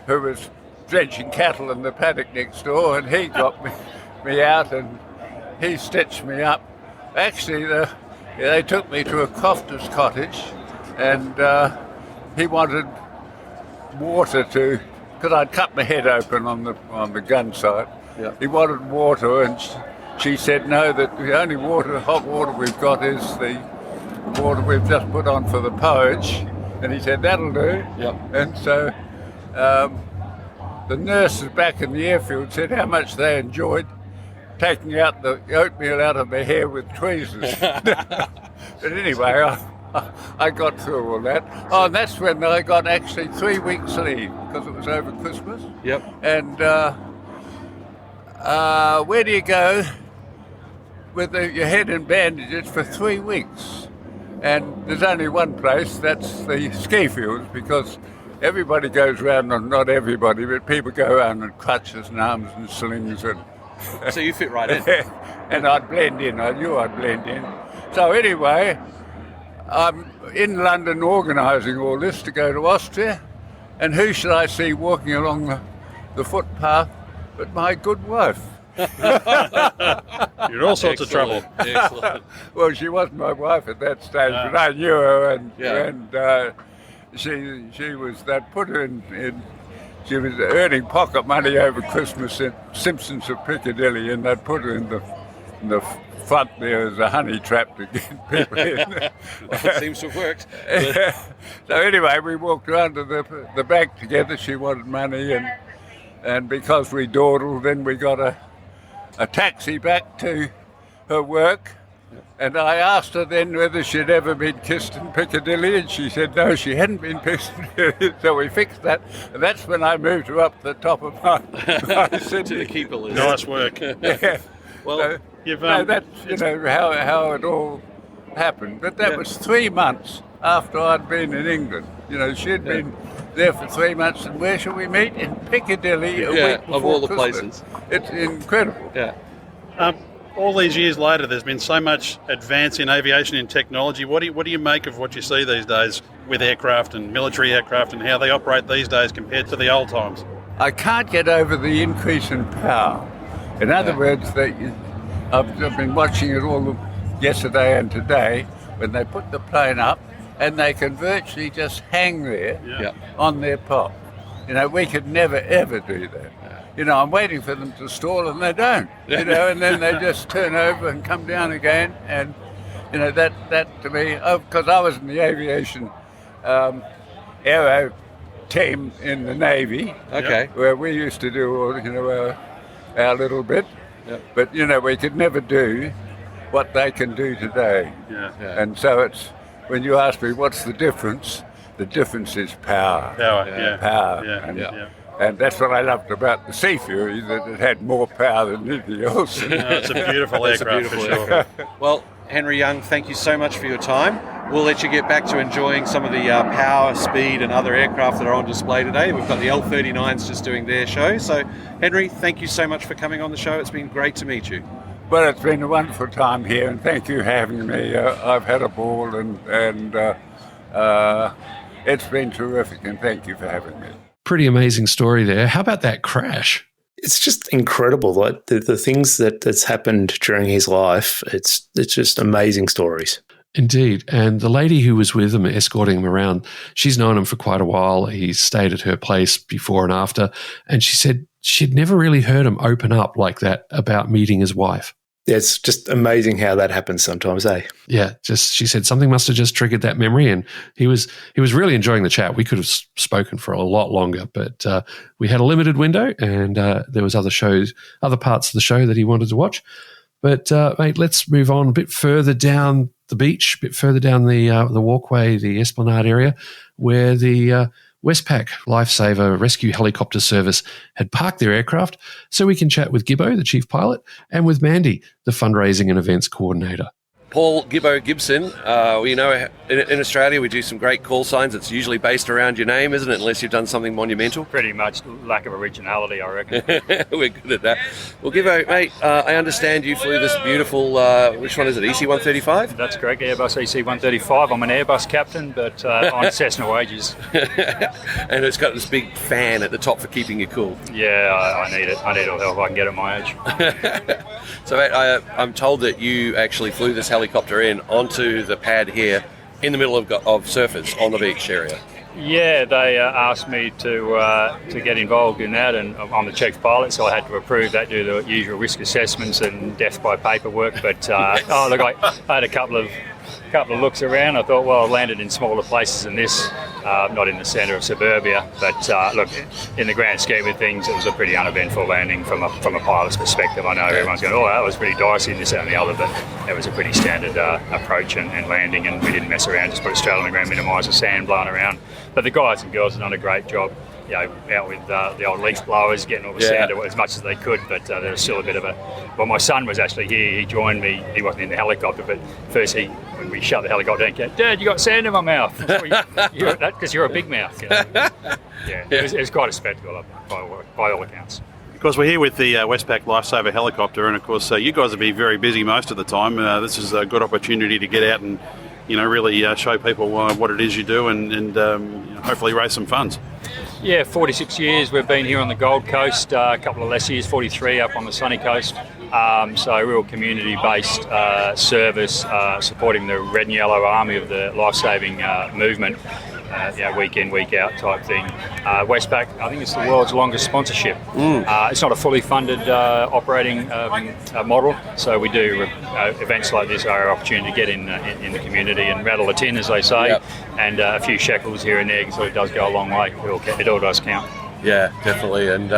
D: who was drenching cattle in the paddock next door, and he got me out and he stitched me up. Actually, they took me to a crofter's cottage, and he wanted water because I'd cut my head open on the gun site. He wanted water, and she said no, that the only hot water we've got is the water we've just put on for the porridge. And he said, that'll do. And so the nurses back in the airfield said how much they enjoyed taking out the oatmeal out of their hair with tweezers. But anyway, I got through all that. Oh, and that's when I got actually 3 weeks leave, because it was over Christmas. And where do you go with your head in bandages for 3 weeks? And there's only one place, that's the ski fields, because everybody goes around, and not everybody, but people go around in crutches and arms and slings. And
R: so you fit right in.
D: And I'd blend in. I knew I'd blend in. So anyway, I'm in London organising all this to go to Austria, and who should I see walking along the footpath but my good wife?
H: You're in all sorts of trouble.
R: Excellent.
D: Well, she wasn't my wife at that stage, but I knew her, and she was. That put her in. She was earning pocket money over Christmas at Simpsons of Piccadilly, and they'd put her in the front there as a honey trap to get people in.
R: Well, it seems to have worked.
D: So anyway, we walked around to the bank together. She wanted money, and because we dawdled, then we got a taxi back to her work, and I asked her then whether she'd ever been kissed in Piccadilly, and she said no, she hadn't been kissed in Piccadilly. So we fixed that, and that's when I moved her up the top of my Sydney.
R: To the keeper list.
H: Nice work.
R: Well,
D: so, that's how it all happened. But that was 3 months after I'd been in England. You know, she'd been there for 3 months, and where shall we meet? In Piccadilly a week before
R: of all the
D: Christmas.
R: places.
D: It's incredible.
H: all these years later, there's been so much advance in aviation and technology. What do you make of what you see these days with aircraft and military aircraft and how they operate these days compared to the old times?
D: I can't get over the increase in power. In other words, I've been watching it all yesterday and today when they put the plane up and they can virtually just hang there on their pop. You know, we could never, ever do that. You know, I'm waiting for them to stall and they don't, you know, and then they just turn over and come down again. And, you know, that to me, because I was in the aviation aero team in the Navy.
Q: Okay.
D: Where we used to do all, you know, our little bit. Yep. But, you know, we could never do what they can do today.
H: Yeah.
D: And so it's, when you ask me what's the difference is power. Power.
H: Yeah.
D: And that's what I loved about the Sea Furies, that it had more power than anything else.
H: No, it's a beautiful aircraft for sure.
Q: Well, Henry Young, thank you so much for your time. We'll let you get back to enjoying some of the power, speed and other aircraft that are on display today. We've got the L-39s just doing their show. So, Henry, thank you so much for coming on the show. It's been great to meet you.
D: Well, it's been a wonderful time here, and thank you for having me. I've had a ball, and it's been terrific, and thank you for having me.
A: Pretty amazing story there. How about that crash?
G: It's just incredible. Like the things that's happened during his life, it's just amazing stories.
A: Indeed. And the lady who was with him, escorting him around, she's known him for quite a while. He stayed at her place before and after. And she said she'd never really heard him open up like that about meeting his wife.
G: Yeah, it's just amazing how that happens sometimes, eh?
A: Yeah, she said something must have just triggered that memory, and he was really enjoying the chat. We could have spoken for a lot longer, but we had a limited window, and there was other parts of the show that he wanted to watch. But mate, let's move on a bit further down the beach, a bit further down the walkway, the Esplanade area, where the Westpac Lifesaver Rescue Helicopter Service had parked their aircraft, so we can chat with Gibbo, the chief pilot, and with Mandy, the fundraising and events coordinator.
Q: Paul Gibbo Gibson, you know, in Australia we do some great call signs. It's usually based around your name, isn't it? Unless you've done something monumental.
E: Pretty much lack of originality, I reckon.
Q: We're good at that. Well, Gibbo, mate, I understand you flew this beautiful, which one is it, EC-135?
E: That's correct, Airbus EC-135. I'm an Airbus captain, but on Cessna wages.
Q: And it's got this big fan at the top for keeping you cool.
E: Yeah, I need it. I need all the help I can get at my age.
Q: So, mate, I'm told that you actually flew this helicopter in onto the pad here in the middle of surfers on the beach area.
E: Yeah, they asked me to get involved in that, and I'm the chief pilot, so I had to approve that, do the usual risk assessments and death by paperwork. But look, I had a couple of looks around. I thought, well, I've landed in smaller places than this, not in the centre of suburbia. But look, in the grand scheme of things, it was a pretty uneventful landing from a pilot's perspective. I know everyone's going, oh, that was pretty dicey and this, that and the other, but it was a pretty standard approach and landing, and we didn't mess around, just put a straddle on the ground, minimise the sand blowing around. But the guys and girls have done a great job, you know, out with the old leaf blowers, getting all the sand as much as they could, but there was still a bit of a... Well, my son was actually here, he joined me, he wasn't in the helicopter, but first when we shut the helicopter down, he came, Dad, you got sand in my mouth. Because you're a big mouth. You know? It was quite a spectacle by all accounts.
H: Of course, we're here with the Westpac Lifesaver helicopter, and of course you guys will be very busy most of the time. This is a good opportunity to get out and, you know, really show people what it is you do, and you know, hopefully raise some funds.
E: Yeah, 46 years we've been here on the Gold Coast, a couple of less years, 43 up on the sunny coast. So a real community-based service supporting the red and yellow army of the life-saving movement. Week in, week out type thing. Westpac, I think it's the world's longest sponsorship. It's not a fully funded operating model, so we do events like this are our opportunity to get in the community and rattle the tin, as they say, and a few shekels here and there, so it does go a long way. It all does count.
Q: Yeah, definitely. And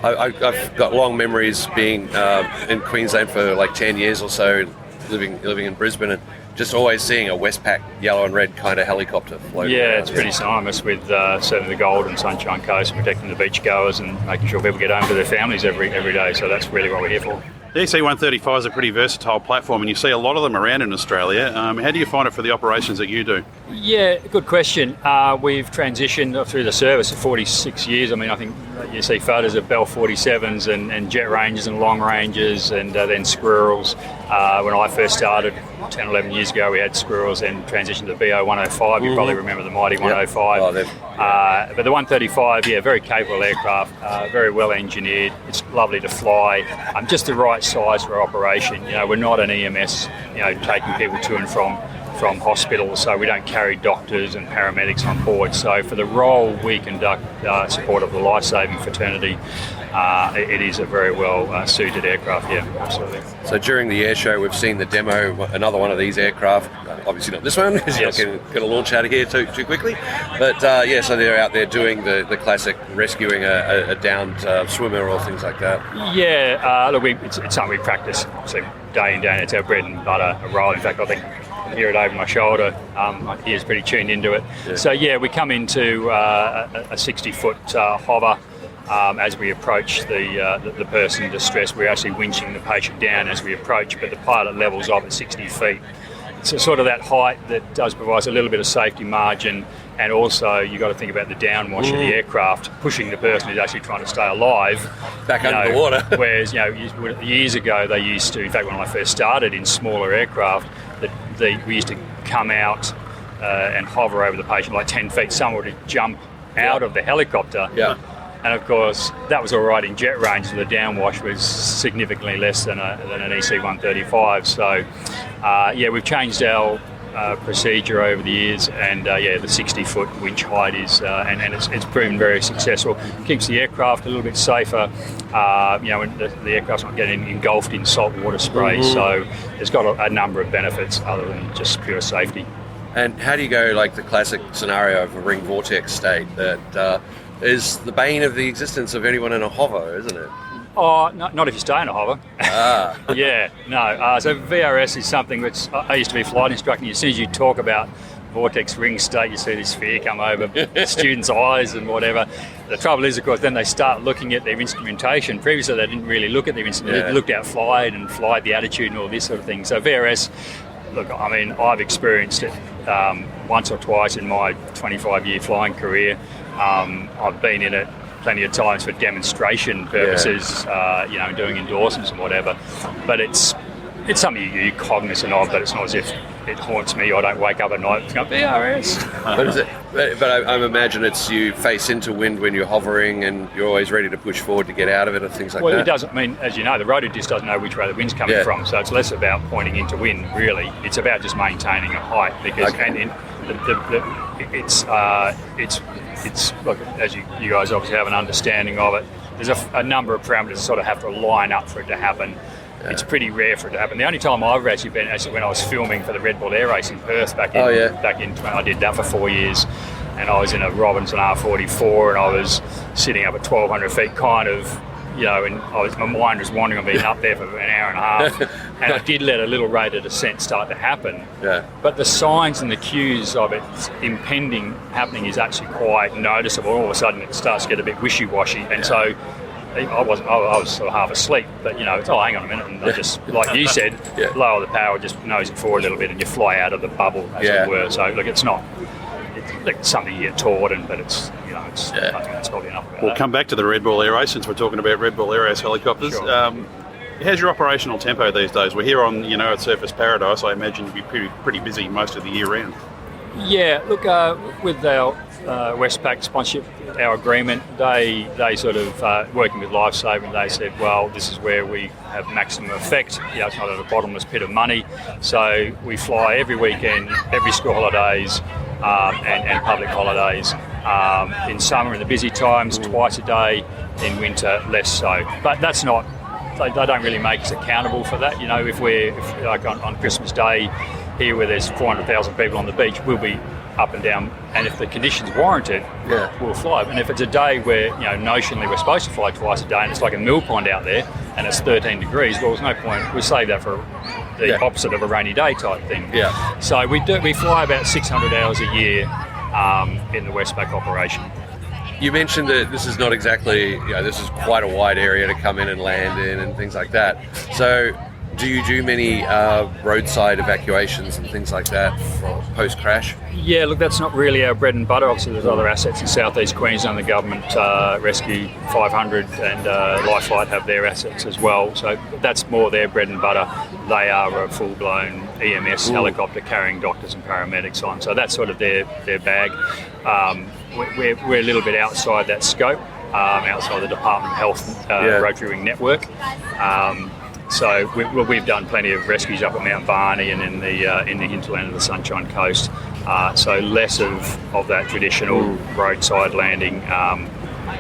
Q: I've got long memories being in Queensland for like 10 years or so, living in Brisbane, and just always seeing a Westpac yellow and red kind of helicopter floating around. It's
E: pretty synonymous with certainly the Gold and Sunshine Coast, protecting the beachgoers and making sure people get home to their families every day. So that's really what we're here for.
H: The EC-135 is a pretty versatile platform, and you see a lot of them around in Australia. How do you find it for the operations that you do?
E: Yeah, good question. We've transitioned through the service for 46 years. I mean, I think you see photos of Bell 47s and jet rangers and long rangers and then squirrels. When I first started 10, 11 years ago, we had squirrels, then transitioned to the BO 105. You probably remember the mighty 105. But the 135, very capable aircraft, very well engineered. It's lovely to fly. Just the right size for operation. We're not an EMS, taking people to and from hospitals, so we don't carry doctors and paramedics on board. So for the role we conduct, support of the life-saving fraternity, it is a very well suited aircraft, absolutely.
S: So during the air show, we've seen the demo, another one of these aircraft, obviously not this one, because you're not going to launch out of here too quickly, but so they're out there doing the classic rescuing a downed swimmer or things like that.
E: Look, it's something we practice day in, day out. It's our bread and butter role. In fact, I think I hear it over my shoulder. My ear's pretty tuned into it. Yeah. So we come into a 60-foot hover. As we approach the person in distress, we're actually winching the patient down as we approach, but the pilot levels off at 60 feet. So sort of that height that does provide a little bit of safety margin, and also you've got to think about the downwash of the aircraft, pushing the person who's actually trying to stay alive
S: back under the water.
E: Whereas years ago they used to, in fact when I first started in smaller aircraft, we used to come out and hover over the patient like 10 feet. Someone would jump out of the helicopter. Yeah. And of course, that was all right in jet range, so the downwash was significantly less than an EC-135. So, we've changed our procedure over the years, and the 60-foot winch height is, and it's proven very successful. Keeps the aircraft a little bit safer. When the aircraft's not getting engulfed in salt water spray, so it's got a number of benefits other than just pure safety.
S: And how do you go, like the classic scenario of a ring vortex state that is the bane of the existence of anyone in a hover, isn't it?
E: Oh, not if you stay in a hover. So VRS is something which I used to be a flight instructor. As soon as you talk about vortex ring state, you see this fear come over students' eyes and whatever. The trouble is, of course, then they start looking at their instrumentation. Previously, they didn't really look at their instrumentation. They looked out flight, the attitude and all this sort of thing. So VRS, look, I mean, I've experienced it once or twice in my 25-year flying career. I've been in it plenty of times for demonstration purposes, doing endorsements and whatever. But it's something you're cognizant of, but it's not as if it haunts me. I don't wake up at night and go, VRS.
S: But I imagine it's you face into wind when you're hovering and you're always ready to push forward to get out of it and things like that.
E: Well, it doesn't. I mean, as you know, the rotor disc doesn't know which way the wind's coming from, so it's less about pointing into wind, really. It's about just maintaining a height, because it's look, as you guys obviously have an understanding of it, there's a number of parameters that sort of have to line up for it to happen. Yeah. It's pretty rare for it to happen. The only time I've actually been when I was filming for the Red Bull Air Race in Perth back in when I did that for 4 years, and I was in a Robinson R44 and I was sitting up at 1,200 feet kind of, and my mind was wandering on being up there for an hour and a half, and I did let a little rate of descent start to happen. Yeah. But the signs and the cues of it impending happening is actually quite noticeable. All of a sudden it starts to get a bit wishy-washy, and so I was sort of half asleep, but hang on a minute, and I just, like you said, lower the power, just nose it forward a little bit, and you fly out of the bubble, as it were. So look, it's something you get taught, but it's I think that's probably enough about
H: We'll come back to the Red Bull Air Race since we're talking about Red Bull Air Race helicopters. Sure. How's your operational tempo these days? We're here on, at Surface Paradise. I imagine you'll be pretty busy most of the year round.
E: Yeah, look, with our Westpac sponsorship, our agreement, they sort of, working with Lifesaving, they said, well, this is where we have maximum effect. It's not at a bottomless pit of money. So we fly every weekend, every school holidays, and public holidays. In summer, in the busy times, twice a day. In winter, less so. But that's not, they don't really make us accountable for that. If like on Christmas Day here, where there's 400,000 people on the beach, we'll be up and down, and if the conditions warrant it, we'll fly. And if it's a day where notionally we're supposed to fly twice a day, and it's like a mill pond out there, and it's 13 degrees, well, there's no point. We save that for the opposite of a rainy day type thing. Yeah. So we fly about 600 hours a year in the Westpac operation.
S: You mentioned that this is not exactly, this is quite a wide area to come in and land in and things like that. So Do you do many roadside evacuations and things like that post-crash?
E: Yeah, look, that's not really our bread and butter. Obviously, there's other assets in southeast Queensland. The government Rescue 500 and Lifelight have their assets as well. So that's more their bread and butter. They are a full-blown EMS helicopter carrying doctors and paramedics on. So that's sort of their bag. We're a little bit outside that scope, outside the Department of Health Rotary Wing network. So we've done plenty of rescues up at Mount Barney and in the hinterland of the Sunshine Coast. So less of that traditional roadside landing,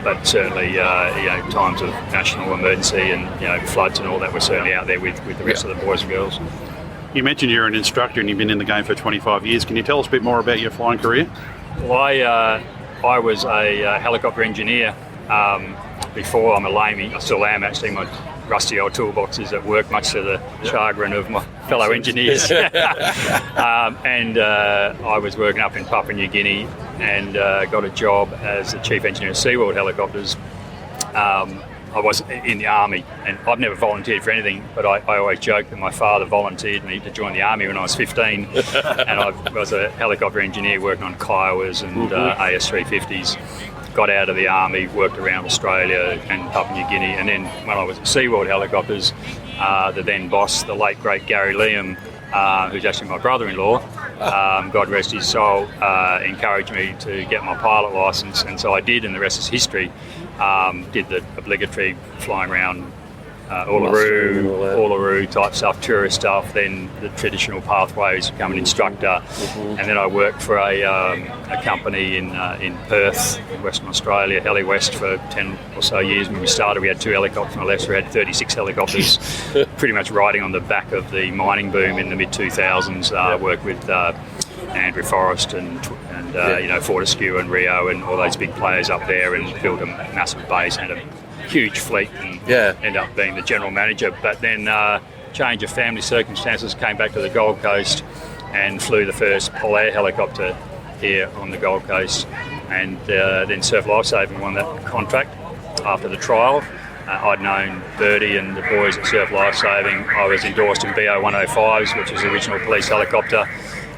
E: but certainly times of national emergency and floods and all that, we're certainly out there with the rest of the boys and girls.
H: You mentioned you're an instructor and you've been in the game for 25 years. Can you tell us a bit more about your flying career?
E: Well, I was a helicopter engineer before. I'm a lamey. I still am actually. My rusty old toolbox is at work, much to the chagrin of my fellow engineers. And I was working up in Papua New Guinea and got a job as the chief engineer of SeaWorld Helicopters. I was in the army, and I've never volunteered for anything, but I always joke that my father volunteered me to join the army when I was 15, and I was a helicopter engineer working on Kiowas and AS-350s. Got out of the army, worked around Australia and Papua New Guinea, and then when I was at SeaWorld Helicopters, the then boss, the late great Gary Liam, who's actually my brother-in-law, God rest his soul, encouraged me to get my pilot licence, and so I did, and the rest is history. Did the obligatory flying around Uluru type stuff, tourist stuff, then the traditional pathways, become an instructor, and then I worked for a company in Perth, in Western Australia, Heli West, for 10 or so years. When we started, we had 2 helicopters on the left, we had 36 helicopters, pretty much riding on the back of the mining boom in the mid-2000s. Worked with Andrew Forrest and Fortescue and Rio and all those big players up there, and built a massive base, had a huge fleet, and ended up being the general manager. But then change of family circumstances, came back to the Gold Coast and flew the first Polair helicopter here on the Gold Coast, and then Surf Lifesaving won that contract after the trial. I'd known Birdie and the boys at Surf Lifesaving. I was endorsed in BO-105s, which was the original police helicopter.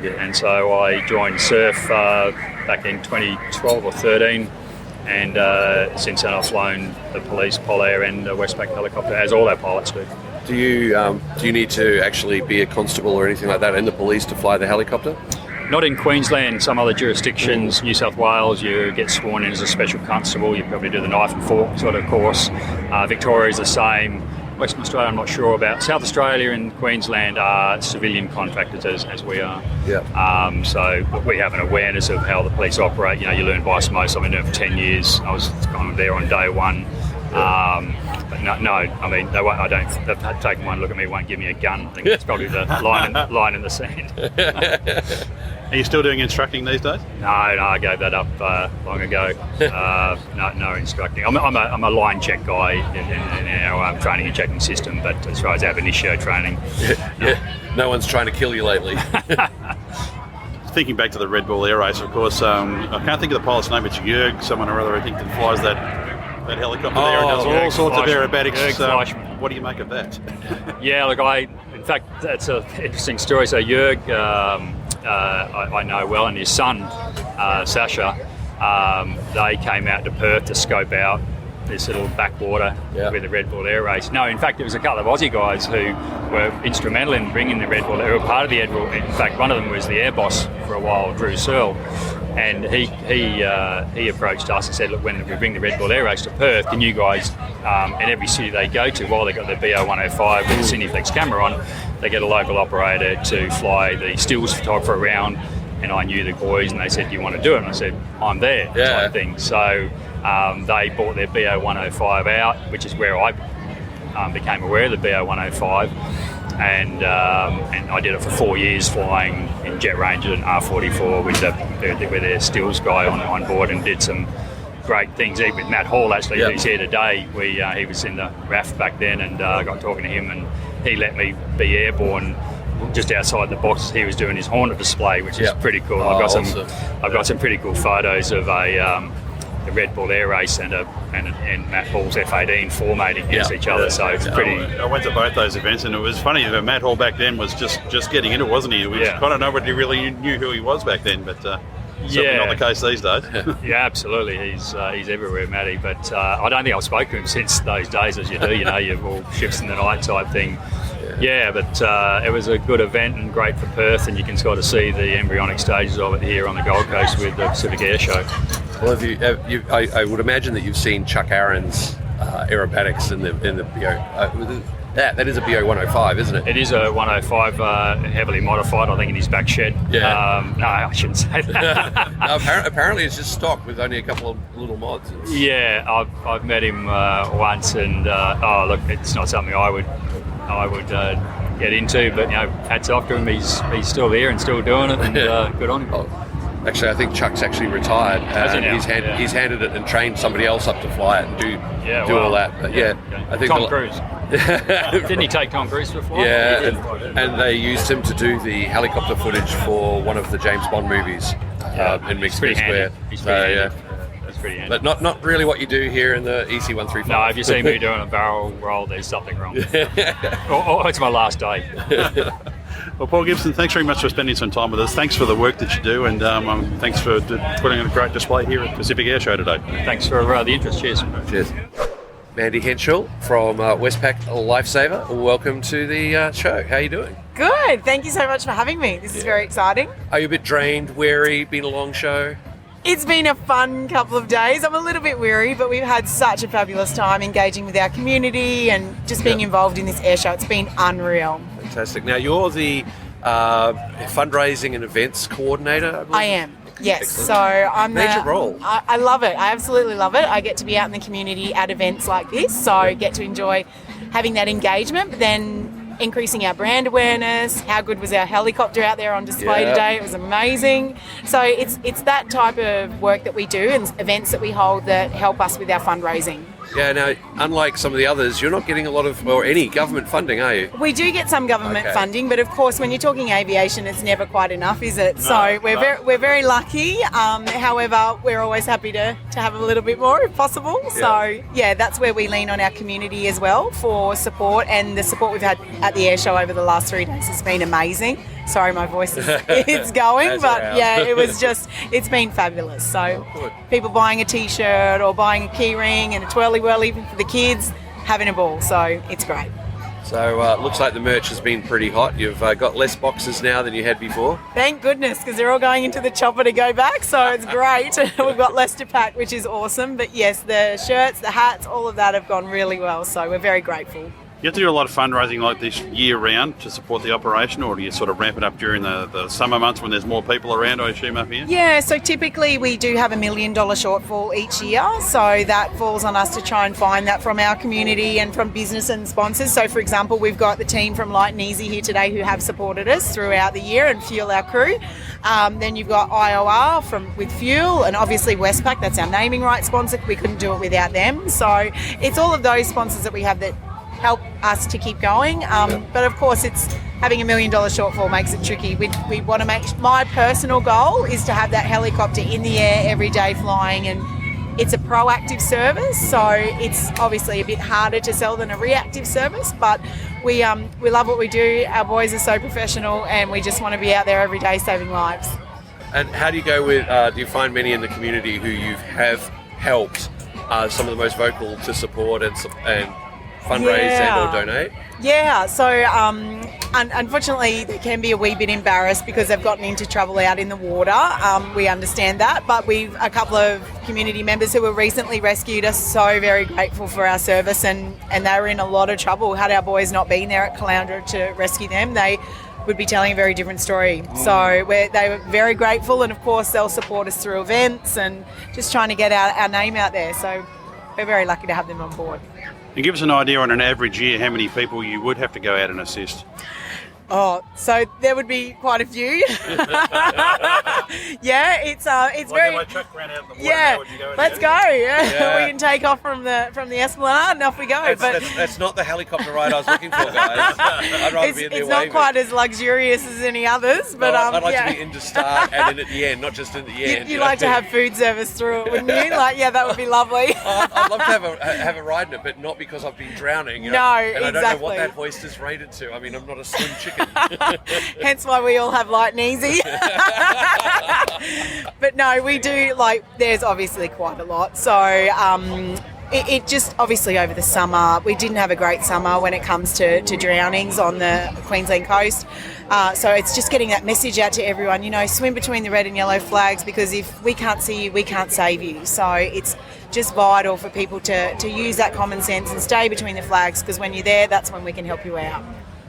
E: And so I joined Surf back in 2012 or 13, and since then I've flown the police Polair and the Westpac helicopter, as all our pilots do.
S: Do you need to actually be a constable or anything like that in the police to fly the helicopter?
E: Not in Queensland. Some other jurisdictions, New South Wales, you get sworn in as a special constable. You probably do the knife and fork sort of course. Victoria's the same. Western Australia, I'm not sure about. South Australia and Queensland are civilian contractors as we are. So we have an awareness of how the police operate. You learn by osmosis. I've been doing it for 10 years. I was kind of there on day one. But no, I mean, they won't. They've taken one look at me, won't give me a gun. I think that's probably the line in the sand.
H: Are you still doing instructing these days?
E: No, I gave that up long ago. No instructing. I'm a line check guy in our training and checking system, but as far as ab initio training,
S: no one's trying to kill you lately.
H: Thinking back to the Red Bull Air Race, of course, I can't think of the pilot's name. It's Jörg, someone or other, I think, that flies that helicopter there and does all sorts of aerobatics. What do you make of that?
E: Yeah, look, in fact, that's an interesting story. So Jörg, I know well, and his son, Sasha, they came out to Perth to scope out this little backwater with the Red Bull Air Race. No, in fact, it was a couple of Aussie guys who were instrumental in bringing the Red Bull. They were part of the Red Bull. In fact, one of them was the air boss for a while, Drew Searle. And he approached us and said, look, when we bring the Red Bull Air Race to Perth, can you guys, in every city they go to, while they've got their BO-105 with the Cineflex camera on, they get a local operator to fly the stills photographer around. And I knew the boys, and they said, do you want to do it? And I said, I'm there, type thing. So they bought their BO-105 out, which is where I became aware of the BO-105. And I did it for 4 years, flying in Jet Ranger and R44 with their stills guy on board, and did some great things. Even with Matt Hall, actually, who's here today. He was in the RAF back then, and I got talking to him, and he let me be airborne just outside the box. He was doing his Hornet display, which is pretty cool. I've got some pretty cool photos of a the Red Bull Air Race and Matt Hall's F18 formating against each other. So it's pretty.
H: I went to both those events, and it was funny that Matt Hall back then was just getting into it, wasn't he? Kind of nobody really knew who he was back then, but certainly not the case these days.
E: Yeah, absolutely. He's everywhere, Matty. But I don't think I've spoken to him since those days, as you do. You're all ships in the night type thing. Yeah, but it was a good event and great for Perth, and you can sort of see the embryonic stages of it here on the Gold Coast with the Pacific Airshow.
S: Well, I would imagine that you've seen Chuck Aaron's aerobatics in the BO. That is a BO 105, isn't it?
E: It is a 105, heavily modified, I think, in his back shed.
S: Yeah.
E: No, I shouldn't say that.
S: No, apparently it's just stock with only a couple of little mods.
E: Yeah, I've met him once, and look, it's not something I would get into, but hats off to him. He's still there and still doing it, and good on him.
S: Actually, I think Chuck's actually retired. He's handed it and trained somebody else up to fly it and do all that. But I think
E: Tom Cruise. Didn't he take Tom Cruise for a flight?
S: Yeah, and they used him to do the helicopter footage for one of the James Bond movies in Mexico Square.
E: He's pretty handy. Pretty handy.
S: But not really what you do here in the EC135.
E: No, if you see me doing a barrel roll, there's something wrong. or it's my last day.
H: Well, Paul Gibson, thanks very much for spending some time with us. Thanks for the work that you do, and thanks for putting on a great display here at Pacific Airshow today.
E: Thanks for the interest. Cheers.
S: Cheers. Mandy Hentschel from Westpac Lifesaver. Welcome to the show. How are you doing?
F: Good. Thank you so much for having me. This is very exciting.
S: Are you a bit drained, weary, been a long show?
F: It's been a fun couple of days. I'm a little bit weary, but we've had such a fabulous time engaging with our community and just being involved in this air show. It's been unreal.
S: Fantastic. Now, you're the fundraising and events coordinator,
F: I am. Yes, excellent. So I'm
S: major role.
F: I love it. I absolutely love it. I get to be out in the community at events like this, so get to enjoy having that engagement, but then increasing our brand awareness. How good was our helicopter out there on display today? It was amazing. So it's that type of work that we do and events that we hold that help us with our fundraising.
S: Yeah, now, unlike some of the others, you're not getting a lot of, or any government funding, are you?
F: We do get some government funding, but of course, when you're talking aviation, it's never quite enough, is it? So we're very lucky. However, we're always happy to have a little bit more if possible. So, that's where we lean on our community as well for support, and the support we've had at the air show over the last 3 days has been amazing. Sorry, my voice it's going, but it's been fabulous. So people buying a t-shirt or buying a key ring and a twirly-whirly for the kids, having a ball. So it's great.
S: So looks like the merch has been pretty hot. You've got less boxes now than you had before.
F: Thank goodness, because they're all going into the chopper to go back, so it's great. We've got less to pack, which is awesome. But yes, the shirts, the hats, all of that have gone really well, so we're very grateful.
H: You have to do a lot of fundraising like this year round to support the operation, or do you sort of ramp it up during the summer months when there's more people around, I assume, up here?
F: Yeah, so typically we do have $1 million shortfall each year, so that falls on us to try and find that from our community and from business and sponsors. So for example, we've got the team from Light and Easy here today who have supported us throughout the year and fuel our crew. Then you've got IOR with fuel, and obviously Westpac, that's our naming rights sponsor. We couldn't do it without them. So it's all of those sponsors that we have that help us to keep going, but of course it's having $1 million shortfall makes it tricky. We want to make, my personal goal is to have that helicopter in the air every day flying, and it's a proactive service, so it's obviously a bit harder to sell than a reactive service, but we love what we do. Our boys are so professional, and we just want to be out there every day saving lives.
S: And how do you go with, do you find many in the community who you have helped, some of the most vocal to support and fundraise and or donate?
F: Yeah, so unfortunately they can be a wee bit embarrassed because they've gotten into trouble out in the water. We understand that, but we've a couple of community members who were recently rescued are so very grateful for our service, and they were in a lot of trouble. Had our boys not been there at Caloundra to rescue them, they would be telling a very different story. So they were very grateful, and of course they'll support us through events and just trying to get our name out there. So we're very lucky to have them on board.
H: And give us an idea on an average year how many people you would have to go out and assist.
F: Oh, so there would be quite a few. Yeah, it's very.
H: My truck ran out in the water.
F: Yeah,
H: Would you go in
F: let's
H: there?
F: go. Yeah.
Q: Yeah.
F: We can take off from the Esplanade and off we go.
Q: That's not the helicopter ride I was looking for, guys. I'd rather be in there
F: it's not
Q: waving.
F: quite as luxurious as any others, but
Q: I'd like
F: yeah.
Q: to be in to start and then at the end, not just in the end.
F: You'd like to have food service through it, wouldn't you? Like, yeah, that would be lovely.
Q: I'd love to have a ride in it, but not because I've been drowning. You know?
F: No,
Q: and I don't know what
F: exactly.
Q: that hoist is rated to. I mean, I'm not a slim chicken.
F: Hence why we all have light and easy. But no, we do, like, there's obviously quite a lot. So it just, obviously over the summer, we didn't have a great summer when it comes to drownings on the Queensland coast. So it's just getting that message out to everyone, you know, swim between the red and yellow flags, because if we can't see you, we can't save you. So it's just vital for people to use that common sense and stay between the flags, because when you're there, that's when we can help you out.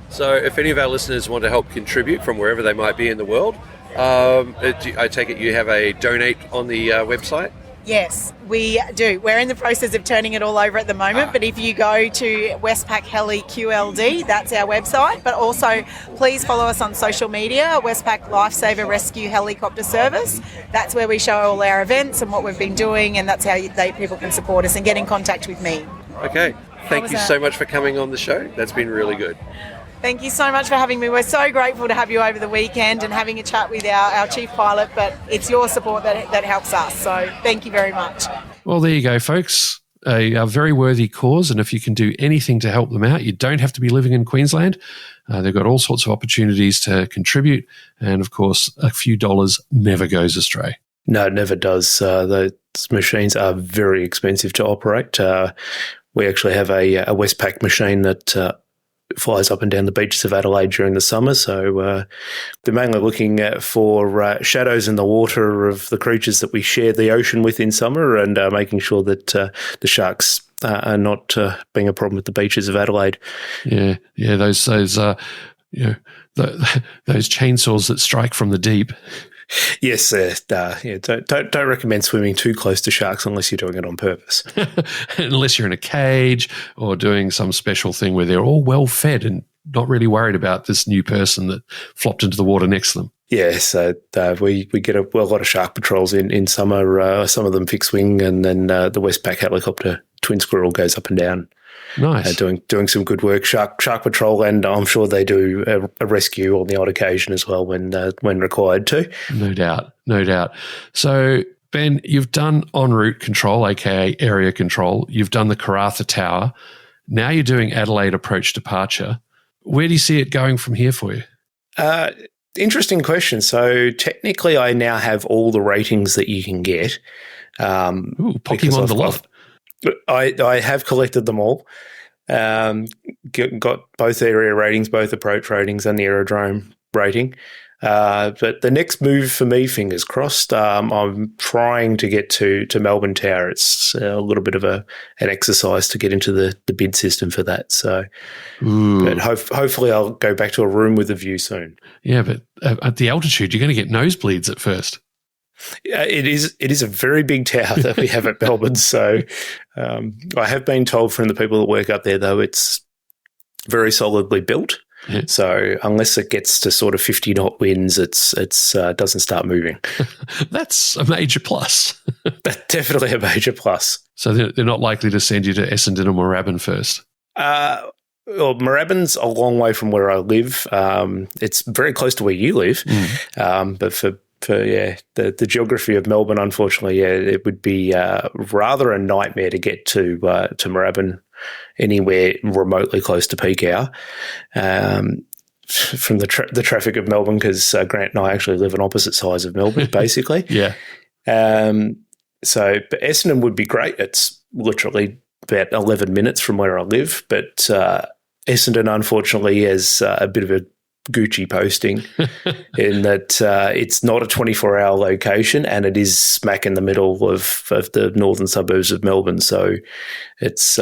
S: So if any of our listeners want to help contribute from wherever they might be in the world, I take it you have a donate on the website?
F: Yes, we do. We're in the process of turning it all over at the moment, but if you go to Westpac Heli QLD, that's our website. But also, please follow us on social media, Westpac Lifesaver Rescue Helicopter Service. That's where we show all our events and what we've been doing, and that's how people can support us and get in contact with me.
S: Okay, thank you so much for coming on the show. That's been really good.
F: Thank you so much for having me. We're so grateful to have you over the weekend and having a chat with our chief pilot, but it's your support that helps us. So thank you very much.
A: Well, there you go, folks. A very worthy cause, and if you can do anything to help them out, you don't have to be living in Queensland. They've got all sorts of opportunities to contribute, and of course, a few dollars never goes astray.
G: No, it never does. Those machines are very expensive to operate. We actually have a Westpac machine that flies up and down the beaches of Adelaide during the summer. So they're mainly looking for shadows in the water of the creatures that we share the ocean with in summer, and making sure that the sharks are not being a problem at the beaches of Adelaide.
A: Yeah, those those chainsaws that strike from the deep.
G: Yes, don't recommend swimming too close to sharks unless you're doing it on purpose.
A: Unless you're in a cage or doing some special thing where they're all well fed and not really worried about this new person that flopped into the water next to them.
G: Yeah, so we get a lot of shark patrols in summer. Some of them fixed wing, and then the Westpac helicopter twin squirrel goes up and down.
A: Nice.
G: Doing some good work. Shark patrol, and I'm sure they do a rescue on the odd occasion as well when required to.
A: No doubt. So, Ben, you've done en route control, aka area control. You've done the Karratha Tower. Now you're doing Adelaide approach departure. Where do you see it going from here for you?
G: Interesting question. So technically, I now have all the ratings that you can get.
A: Pokemon the lot.
G: I have collected them all. Got both area ratings, both approach ratings, and the aerodrome rating. But the next move for me, fingers crossed, I'm trying to get to Melbourne Tower. It's a little bit of an exercise to get into the bid system for that. So, but hopefully I'll go back to a room with a view soon.
A: Yeah, but at the altitude, you're going to get nosebleeds at first.
G: It is a very big tower that we have at Melbourne. So I have been told from the people that work up there, though, it's very solidly built.
A: Yeah.
G: So unless it gets to sort of 50 knot winds, it doesn't start moving.
A: That's a major plus.
G: That's definitely a major plus.
A: So they're not likely to send you to Essendon or Moorabbin first?
G: Well, Moorabbin's a long way from where I live. It's very close to where you live. But for the geography of Melbourne, unfortunately, it would be rather a nightmare to get to Moorabbin anywhere remotely close to peak hour from the traffic of Melbourne, because Grant and I actually live on opposite sides of Melbourne, basically.
A: Yeah.
G: So but Essendon would be great. It's literally about 11 minutes from where I live, but Essendon, unfortunately, has a bit of a Gucci posting in that it's not a 24-hour location, and it is smack in the middle of the northern suburbs of Melbourne. So it's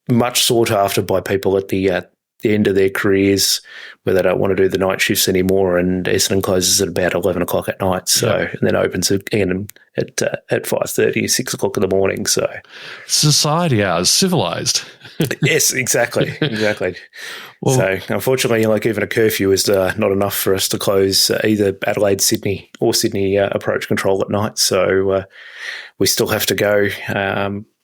G: much sought after by people at the the end of their careers where they don't want to do the night shifts anymore, and Essendon closes at about 11 o'clock at night, and then opens again at 5:30, 6 o'clock in the morning. So
A: society hours, civilised.
G: Yes, exactly. Well, so unfortunately, even a curfew is not enough for us to close either Adelaide, Sydney or Sydney approach control at night. So we still have to go,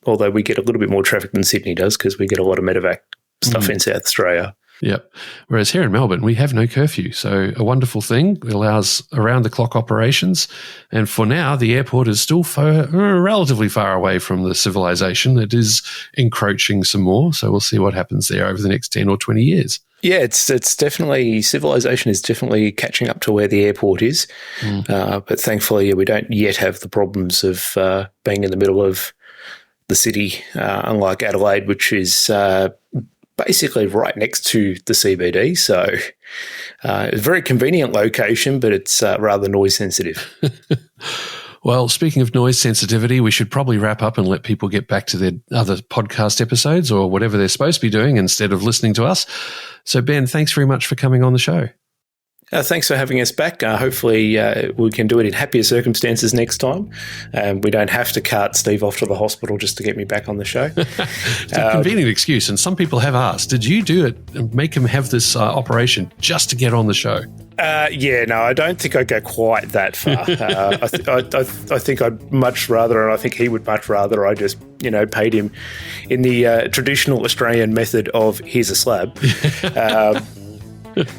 G: although we get a little bit more traffic than Sydney does because we get a lot of medevac stuff in South Australia.
A: Yep. Whereas here in Melbourne, we have no curfew. So a wonderful thing. It allows around-the-clock operations. And for now, the airport is still relatively far away from the civilization. It is encroaching some more. So we'll see what happens there over the next 10 or 20 years.
G: Yeah, it's definitely, civilization is definitely catching up to where the airport is. But thankfully, we don't yet have the problems of being in the middle of the city, unlike Adelaide, which is basically right next to the CBD. So it's a very convenient location, but it's rather noise sensitive.
A: Well, speaking of noise sensitivity, we should probably wrap up and let people get back to their other podcast episodes or whatever they're supposed to be doing instead of listening to us. So, Ben, thanks very much for coming on the show.
G: Thanks for having us back. Hopefully we can do it in happier circumstances next time. We don't have to cart Steve off to the hospital just to get me back on the show.
A: It's a convenient excuse, and some people have asked, did you do it and make him have this operation just to get on the show?
G: No, I don't think I'd go quite that far. I think I'd much rather, and I think he would much rather, I just, paid him in the traditional Australian method of here's a slab.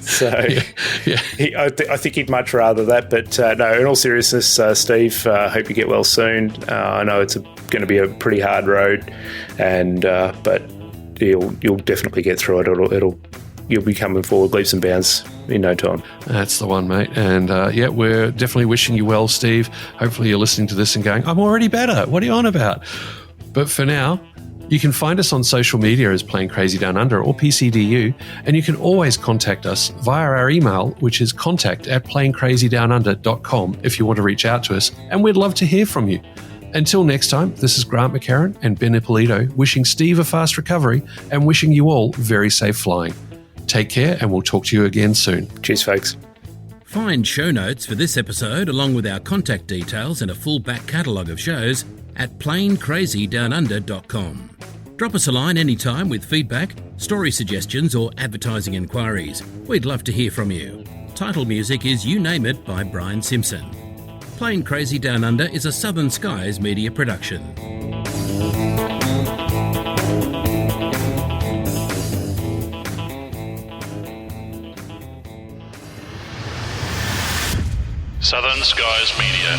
G: So I think he'd much rather that. But no, in all seriousness, Steve, hope you get well soon. I know it's going to be a pretty hard road, but you'll definitely get through it. You'll be coming forward leaps and bounds in no time.
A: That's the one, mate. And we're definitely wishing you well, Steve. Hopefully you're listening to this and going, I'm already better. What are you on about? But for now, you can find us on social media as Plane Crazy Down Under or PCDU, and you can always contact us via our email, which is contact@planecrazydownunder.com if you want to reach out to us, and we'd love to hear from you. Until next time, this is Grant McCarran and Ben Ippolito wishing Steve a fast recovery and wishing you all very safe flying. Take care, and we'll talk to you again soon.
G: Cheers, folks.
B: Find show notes for this episode along with our contact details and a full back catalogue of shows at planecrazydownunder.com. Drop us a line anytime with feedback, story suggestions or advertising inquiries. We'd love to hear from you. Title music is You Name It by Brian Simpson. Plane Crazy Down Under is a Southern Skies media production.
T: Southern Skies Media.